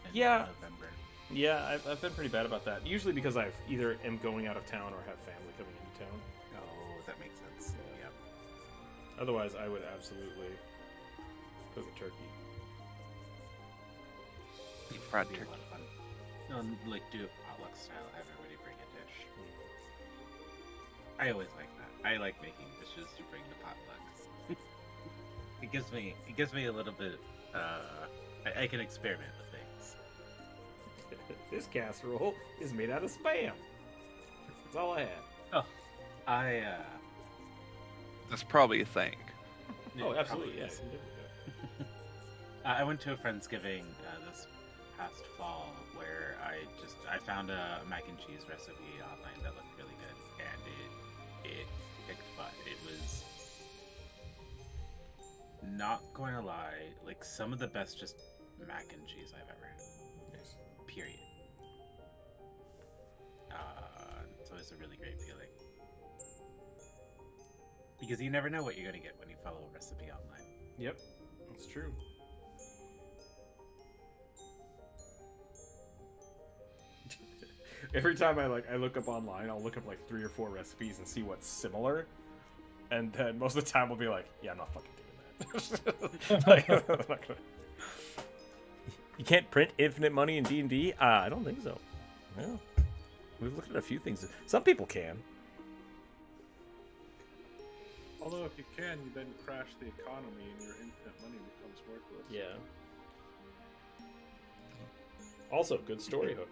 in Yeah. November. Yeah, I've been pretty bad about that. Usually because I've either am going out of town or have family coming into town. Oh, that makes sense. Yeah. Yeah. Otherwise, I would absolutely cook a turkey. Deep fried It'd be a turkey. lot of fun. No, and, like do it potluck style. Have everybody bring a dish. I always like that. I like making dishes to bring to potlucks. It gives me a little bit. I can experiment with things. This casserole is made out of Spam. That's all I have. I That's probably a thing. Oh, it absolutely, probably yeah. is. you can definitely do I went to a Friendsgiving this past fall where I found a mac and cheese recipe online that looked really good, and it kicked butt. It was, not going to lie, like some of the best just mac and cheese I've ever had. that. Nice. Period. So it's a really great feeling. Because you never know what you're going to get when you follow a recipe online. Yep, that's true. Every time I look up online, I'll look up like 3 or 4 recipes and see what's similar, and then most of the time I'll be like, "Yeah, I'm not fucking doing that." Like, I'm not gonna- You can't print infinite money in D&D? I don't think so. No. We've looked at a few things. Some people can. Although if you can, you then crash the economy and your infinite money becomes worthless. Yeah. Also, good story hook.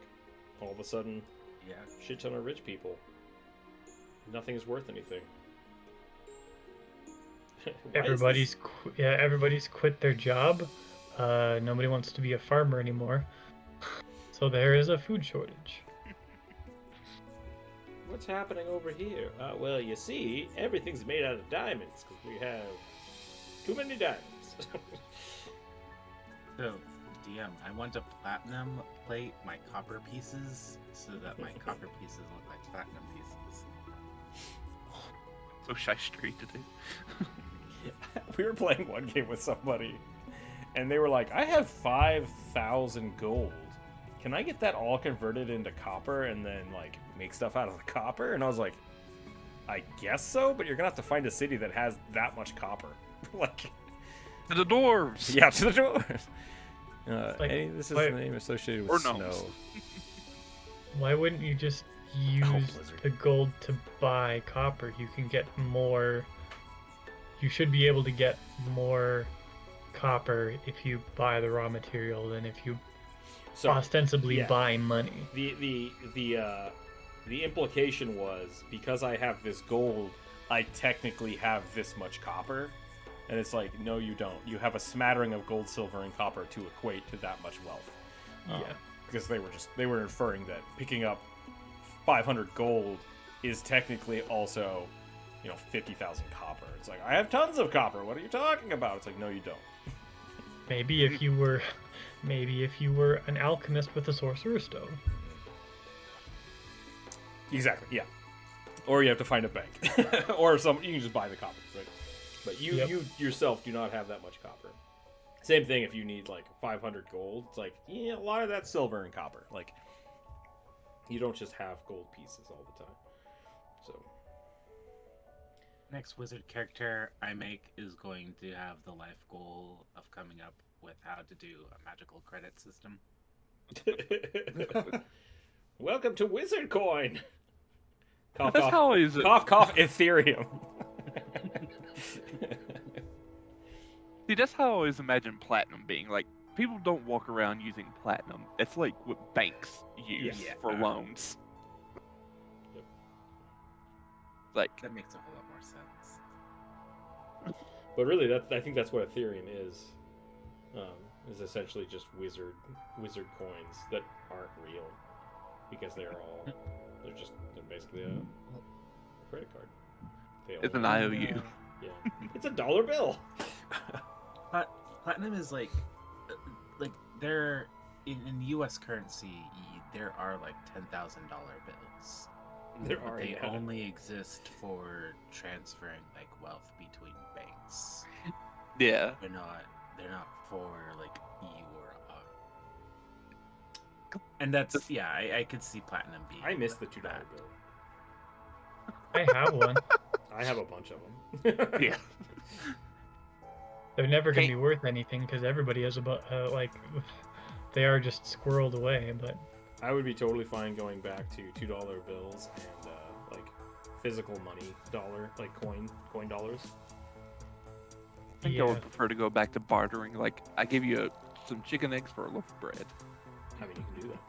All of a sudden, Yeah. shit ton of rich people. Nothing is worth anything. Why is this- Everybody's quit their job. Nobody wants to be a farmer anymore. So there is a food shortage. What's happening over here? Well, you see, everything's made out of diamonds because we have too many diamonds. So, DM, I want to platinum plate my copper pieces so that my copper pieces look like platinum pieces. So shy street to do. We were playing one game with somebody, and they were like, I have 5,000 gold. Can I get that all converted into copper and then, like, make stuff out of the copper? And I was like, I guess so, but you're gonna have to find a city that has that much copper. Like, To the dwarves! yeah, to the doors. Like, hey, this is why- the name associated Or with gnomes. snow. Why wouldn't you just use Blizzard. the gold to buy copper? You can get more. You should be able to get more copper if you buy the raw material than if you So ostensibly yeah. buy money. the implication was, because I have this gold, I technically have this much copper. And it's like, no, you don't. You have a smattering of gold, silver, and copper to equate to that much wealth. Yeah. Because they were inferring that picking up 500 gold is technically also, 50,000 copper. It's like, I have tons of copper. What are you talking about? It's like, no, you don't. Maybe if you were an alchemist with a sorcerer's stone. Exactly, yeah. Or you have to find a bank. Or you can just buy the copper, right? But you Yep. you yourself do not have that much copper. Same thing if you need like 500 gold. It's like, yeah, a lot of that's silver and copper. Like, you don't just have gold pieces all the time. So, Next wizard character I make is going to have the life goal of coming up with how to do a magical credit system. welcome to Wizard Coin. Cough, That's cough, how is it? cough, cough, Ethereum. See, that's how I always imagine platinum being. Like, people don't walk around using platinum. It's like what banks use Yeah. for loans. Yep. Like, That makes a whole lot more sense. But really, I think that's what Ethereum is. Is essentially just wizard coins that aren't real, because they're basically a credit card. it's an IOU. Yeah, it's a dollar bill. Platinum is like there in U.S. currency. There are like $10,000 bills. There But are. they Yeah. only exist for transferring like wealth between banks. Yeah. They're not for like you or and that's I could see platinum being. I miss the $2 that. bill. I have one. I have a bunch of them. Yeah. They're never going Hey. to be worth anything because everybody has like they are just squirreled away. But I would be totally fine going back to $2 bills and like physical money dollar, like coin dollars. I think I would prefer to go back to bartering. Like, I give you some chicken eggs for a loaf of bread. I mean, you can do that.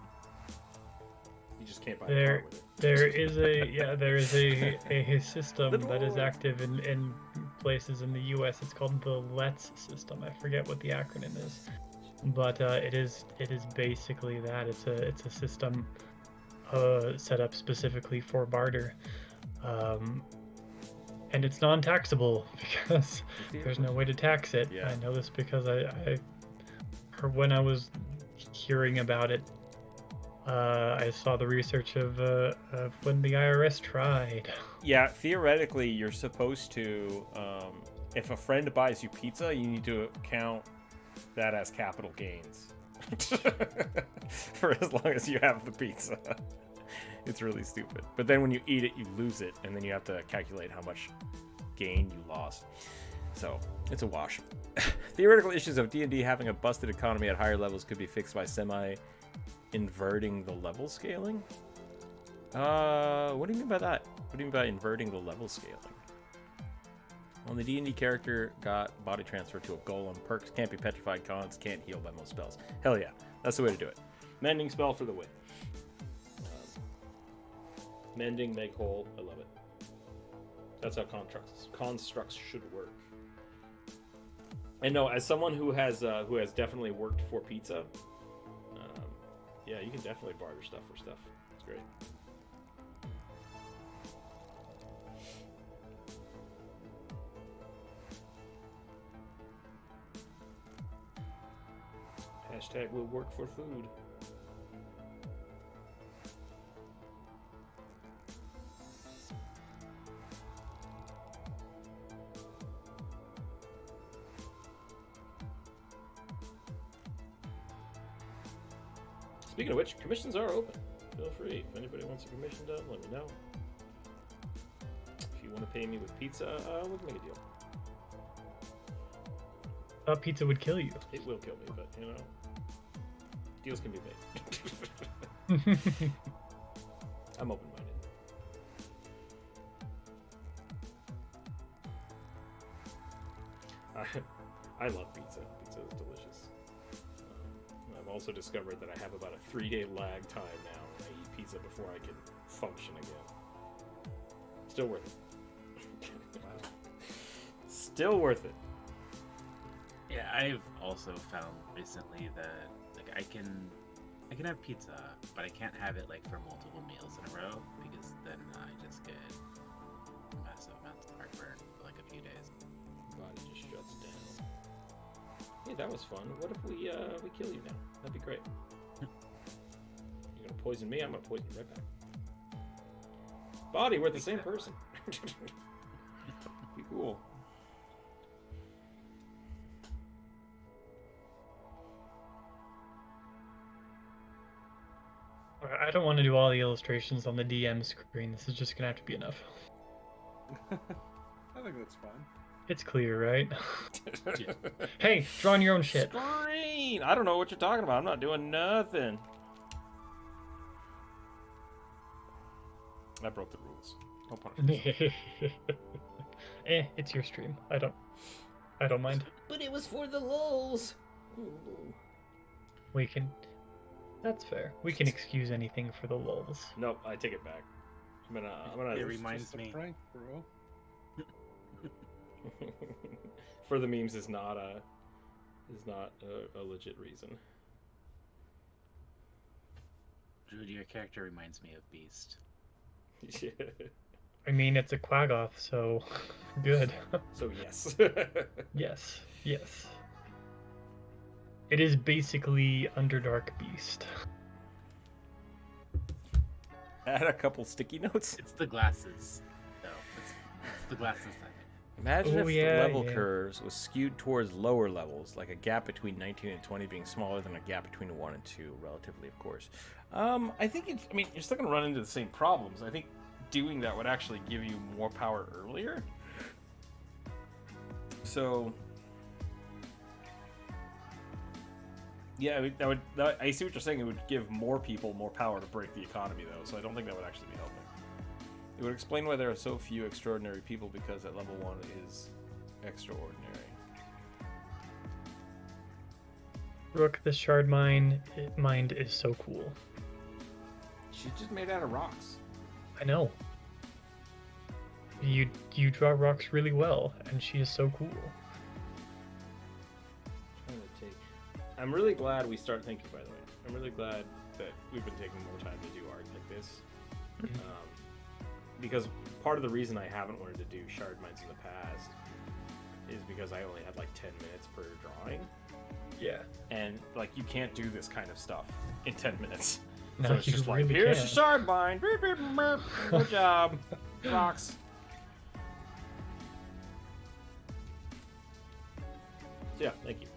You just can't buy a There- car with it. there is a system The that is door. active in places in the U.S. It's called the Let's system. I forget what the acronym is, but it is basically that. It's a system set up specifically for barter, and it's non-taxable because there's no way to tax it. Yeah. I know this because I heard when I was hearing about it. I saw the research of when the IRS tried. Yeah, theoretically, you're supposed to, if a friend buys you pizza, you need to count that as capital gains for as long as you have the pizza. It's really stupid. But then when you eat it, you lose it, and then you have to calculate how much gain you lost. So it's a wash. Theoretical issues of D&D having a busted economy at higher levels could be fixed by inverting the level scaling? What do you mean by that? What do you mean by inverting the level scaling? Well, the D&D character got body transfer to a golem. Perks can't be petrified, cons can't heal by most spells. Hell yeah, that's the way to do it. Mending spell for the win. Mending, make whole, I love it. That's how constructs should work. And no, as someone who has definitely worked for pizza, yeah, you can definitely barter stuff for stuff. It's great. Hashtag will work for food. Speaking of which, commissions are open. Feel free. If anybody wants a commission done, let me know. If you want to pay me with pizza, we can make a deal. Pizza would kill you. It will kill me, but you know, deals can be made. I'm open-minded. I love pizza. Pizza is delicious. I've also discovered that I have about a 3-day lag time now when I eat pizza before I can function again. Still worth it. Wow. Still worth it. Yeah, I've also found recently that like I can have pizza, but I can't have it like for multiple meals in a row because then I just get massive amounts of heartburn for like a few days. Body just shuts down. Hey, that was fun. What if we kill you now? That'd be great. You're gonna poison me, I'm gonna poison you right back. Body, we're the same person. Be cool. don't want to do all the illustrations on the DM screen. This is just gonna have to be enough. I think that's fine. It's clear, right? Hey, draw on your own shit. Screen! I don't know what you're talking about. I'm not doing nothing. I broke the rules. No punishment. It's your stream. I don't mind. But it was for the lulz. We can. That's fair. We can excuse anything for the lulz. Nope, I take it back. I'm gonna. It reminds Just a me. prank, bro. For the memes is not a legit reason. Druid, your character reminds me of Beast. Yeah. I mean, it's a Quaggoth, so good. So yes. Yes, yes. It is basically Underdark Beast. Add a couple sticky notes. It's the glasses. No, it's the glasses that. Imagine if yeah, the level yeah. curves was skewed towards lower levels, like a gap between 19 and 20 being smaller than a gap between 1 and 2, relatively, of course. I think it's, I mean, you're still going to run into the same problems. I think doing that would actually give you more power earlier. So, yeah, I see what you're saying. It would give more people more power to break the economy, though, so I don't think that would actually be helpful. It would explain why there are so few extraordinary people, because at level 1 is extraordinary. Rook, the shard mind is so cool. She's just made out of rocks. I know. You draw rocks really well, and she is so cool. I'm really glad we start thinking, by the way. I'm really glad that we've been taking more time to do art like this. Because part of the reason I haven't wanted to do shard minds in the past is because I only had like 10 minutes per drawing. Yeah. And like, you can't do this kind of stuff in 10 minutes. No, So it's you just like, really here's can't. your shard mine. Beep, beep, beep. Good job. Rocks. So yeah, thank you.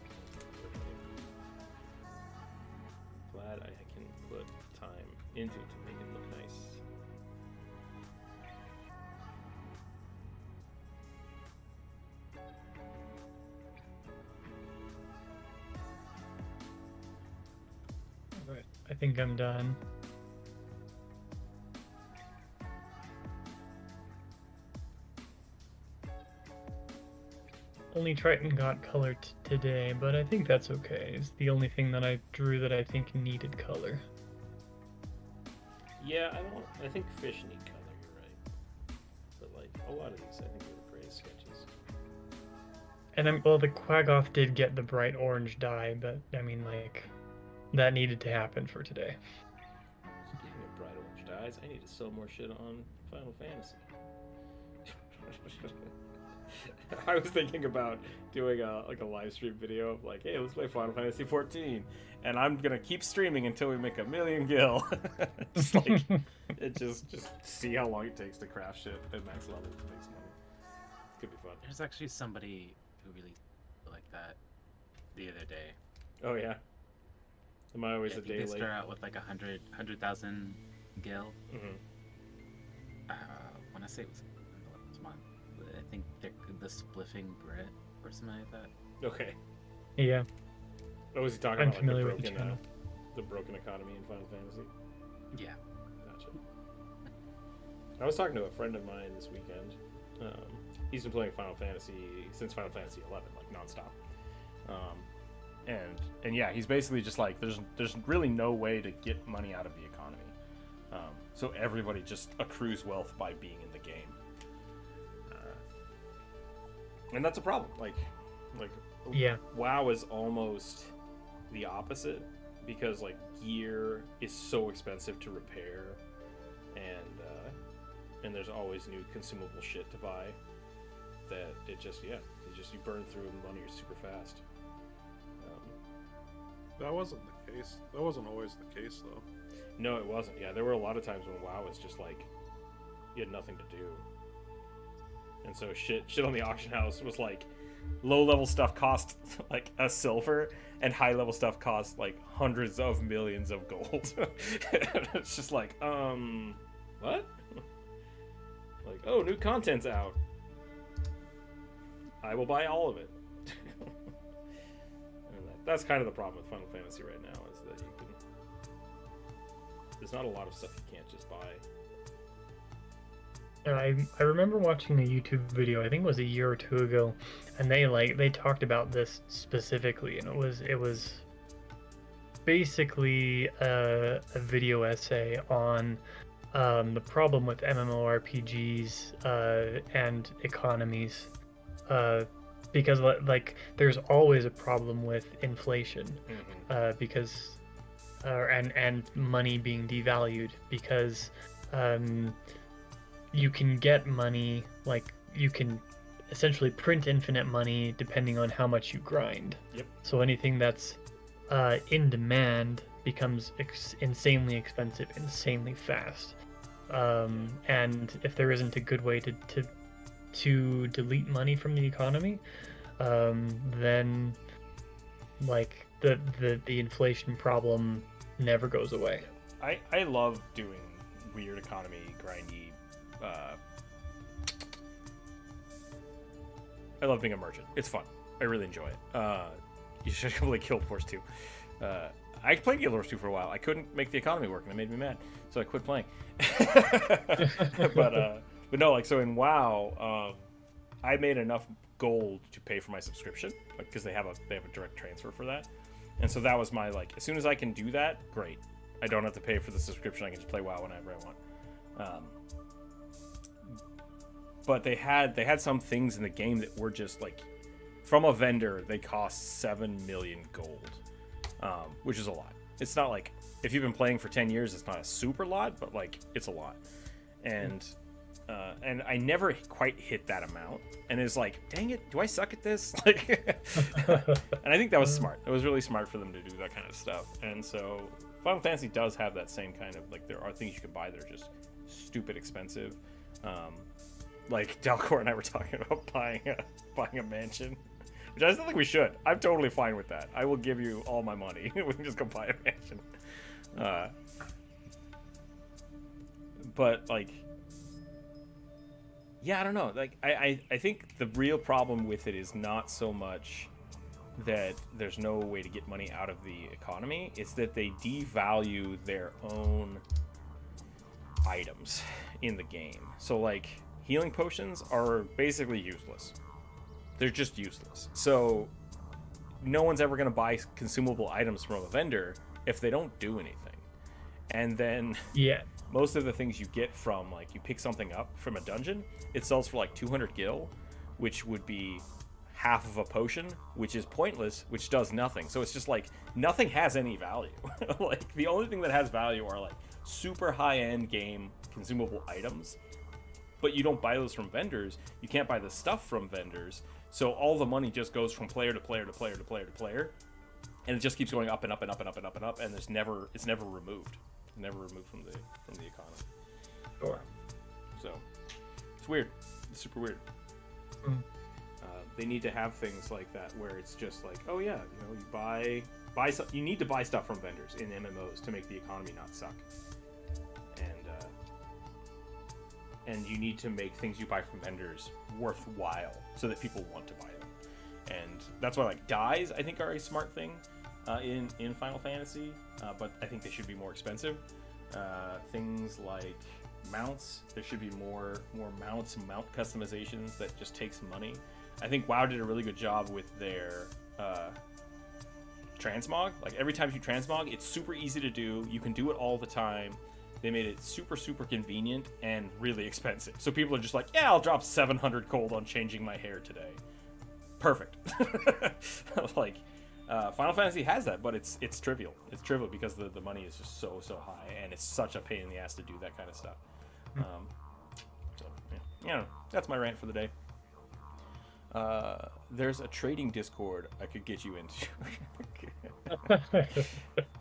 Glad I can put time into it to make it look nice. Alright, I think I'm done. Only Triton got color today, but I think that's okay. It's the only thing that I drew that I think needed color. Yeah, I think fish need color, you're right. But like, a lot of these I think are the greatest sketches. And well, the Quaggoth did get the bright orange dye, but I mean, like, that needed to happen for today. Speaking of bright orange dyes, I need to sell more shit on Final Fantasy. I was thinking about doing a live stream video of like, hey, let's play Final Fantasy 14, and I'm gonna keep streaming until we make 1,000,000 gil. Just like, it just see how long it takes to craft shit at max level to make some money. Could be fun. There's actually somebody who really like that the other day. Oh yeah. Am I always Yeah, a he day did late? start out with like 100,000 gil. Mm-hmm. When I say it was last month, I think the spliffing Brit or something like that. Okay. Yeah, What was he talking I'm about? familiar Like with the channel. the broken economy in Final Fantasy. Yeah. Gotcha. I was talking to a friend of mine this weekend. He's been playing Final Fantasy since Final Fantasy 11, like nonstop. And yeah, he's basically just like, there's really no way to get money out of the economy. So everybody just accrues wealth by being in the game. And that's a problem. Like yeah. WoW is almost the opposite, because like gear is so expensive to repair, and there's always new consumable shit to buy, that it just you burn through the money super fast. That wasn't the case. That wasn't always the case, though. No, it wasn't. Yeah, there were a lot of times when WoW was just like, you had nothing to do, and so shit on the auction house was like low-level stuff costs like a silver, and high-level stuff costs like hundreds of millions of gold. It's just like, what? Like, oh, new content's out. I will buy all of it. And that's kind of the problem with Final Fantasy right now, is that you can... There's not a lot of stuff you can't just buy. And I remember watching a YouTube video, I think it was a year or two ago, and they talked about this specifically, and it was basically a video essay on the problem with MMORPGs and economies, because like there's always a problem with inflation, because and money being devalued, because you can get money, like you can essentially print infinite money depending on how much you grind. Yep. So anything that's in demand becomes insanely expensive, insanely fast. And if there isn't a good way to delete money from the economy, then like the inflation problem never goes away. I love doing weird economy grindy. I love being a merchant. It's fun. I really enjoy it. You should probably Guild Wars 2. I played Guild Wars 2 for a while. I couldn't make the economy work, and it made me mad, so I quit playing. but no, like, so in WoW, I made enough gold to pay for my subscription, because they have a direct transfer for that, and so that was my, like, as soon as I can do that, great. I don't have to pay for the subscription. I can just play WoW whenever I want. But they had some things in the game that were just like, from a vendor, they cost 7 million gold, which is a lot. It's not like, if you've been playing for 10 years, it's not a super lot, but like, it's a lot. And I never quite hit that amount, and it's like, dang it, do I suck at this? Like, and I think that was smart. It was really smart for them to do that kind of stuff. And so Final Fantasy does have that same kind of, like, there are things you can buy that are just stupid expensive. Like Dalcor and I were talking about buying a mansion, which I still think we should. I'm totally fine with that. I will give you all my money. We can just go buy a mansion. But like, yeah, I don't know. Like, I think the real problem with it is not so much that there's no way to get money out of the economy. It's that they devalue their own items in the game. So like, healing potions are basically useless. They're just useless. So no one's ever going to buy consumable items from a vendor if they don't do anything. And then most of the things you get from, like, you pick something up from a dungeon, it sells for like 200 gil, which would be half of a potion, which is pointless, which does nothing. So it's just like, nothing has any value. Like, the only thing that has value are like super high-end game consumable items, but you don't buy those from vendors. You can't buy the stuff from vendors, so all the money just goes from player to player to player to player to player, and it just keeps going up and up and up and up and up and up, and it's never removed. Never removed from the economy. Sure. So it's weird. It's super weird. They need to have things like that where it's just like, oh yeah, you know, you buy you need to buy stuff from vendors in MMOs to make the economy not suck. And you need to make things you buy from vendors worthwhile so that people want to buy them. And that's why, like, dyes, I think, are a smart thing in Final Fantasy, but I think they should be more expensive. Things like mounts, there should be more mounts, mount customizations that just takes money. I think WoW did a really good job with their transmog. Like, every time you transmog, it's super easy to do. You can do it all the time. They made it super, super convenient and really expensive. So people are just like, yeah, I'll drop 700 gold on changing my hair today. Perfect. Like, Final Fantasy has that, but it's trivial. It's trivial because the money is just so high, and it's such a pain in the ass to do that kind of stuff. So, yeah, that's my rant for the day. There's a trading Discord I could get you into.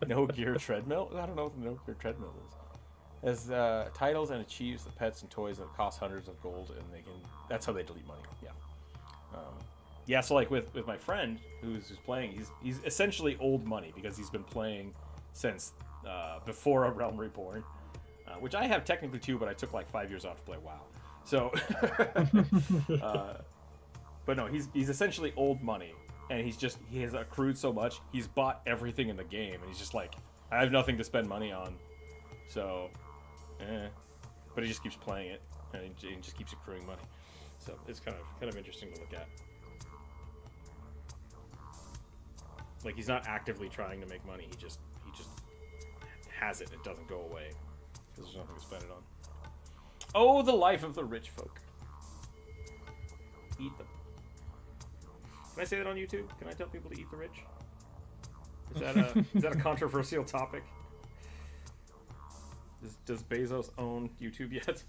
No Gear Treadmill? I don't know what the No Gear Treadmill is. As titles and achieves the pets and toys that cost hundreds of gold, and that's how they delete money. Yeah. yeah, so like with my friend who's playing, he's essentially old money because he's been playing since before A Realm Reborn, which I have technically too, but I took like 5 years off to play WoW. So, but no, he's essentially old money, and he has accrued so much, he's bought everything in the game, and he's just like, I have nothing to spend money on, so, but he just keeps playing it, and he just keeps accruing money. So it's kind of interesting to look at. Like, he's not actively trying to make money. He just has it. It doesn't go away because there's nothing to spend it on. Oh, the life of the rich folk. Eat them. Can I say that on YouTube? Can I tell people to eat the rich? Is that a controversial topic? Does Bezos own YouTube yet?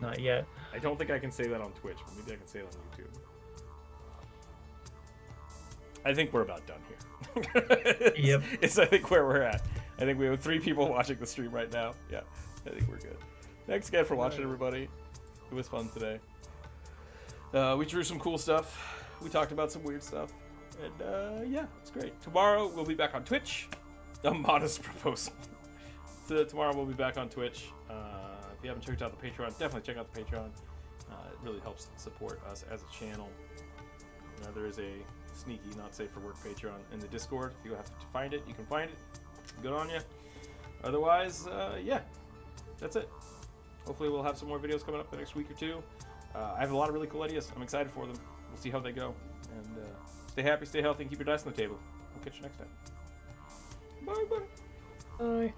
Not yet. I don't think I can say that on Twitch, but maybe I can say it on YouTube. I think we're about done here. Yep. It's, I think, where we're at. I think we have 3 people watching the stream right now. Yeah, I think we're good. Thanks again for watching, everybody. It was fun today. We drew some cool stuff. We talked about some weird stuff. And yeah, it's great. Tomorrow we'll be back on Twitch. A modest proposal. So tomorrow we'll be back on Twitch. If you haven't checked out the Patreon, definitely check out the Patreon. It really helps support us as a channel. There is a sneaky, not safe for work Patreon in the Discord. If you have to find it, you can find it. Good on you. Otherwise, yeah, that's it. Hopefully we'll have some more videos coming up the next week or 2. I have a lot of really cool ideas. I'm excited for them. We'll see how they go. And stay happy, stay healthy, and keep your dice on the table. We'll catch you next time. Bye-bye. Bye.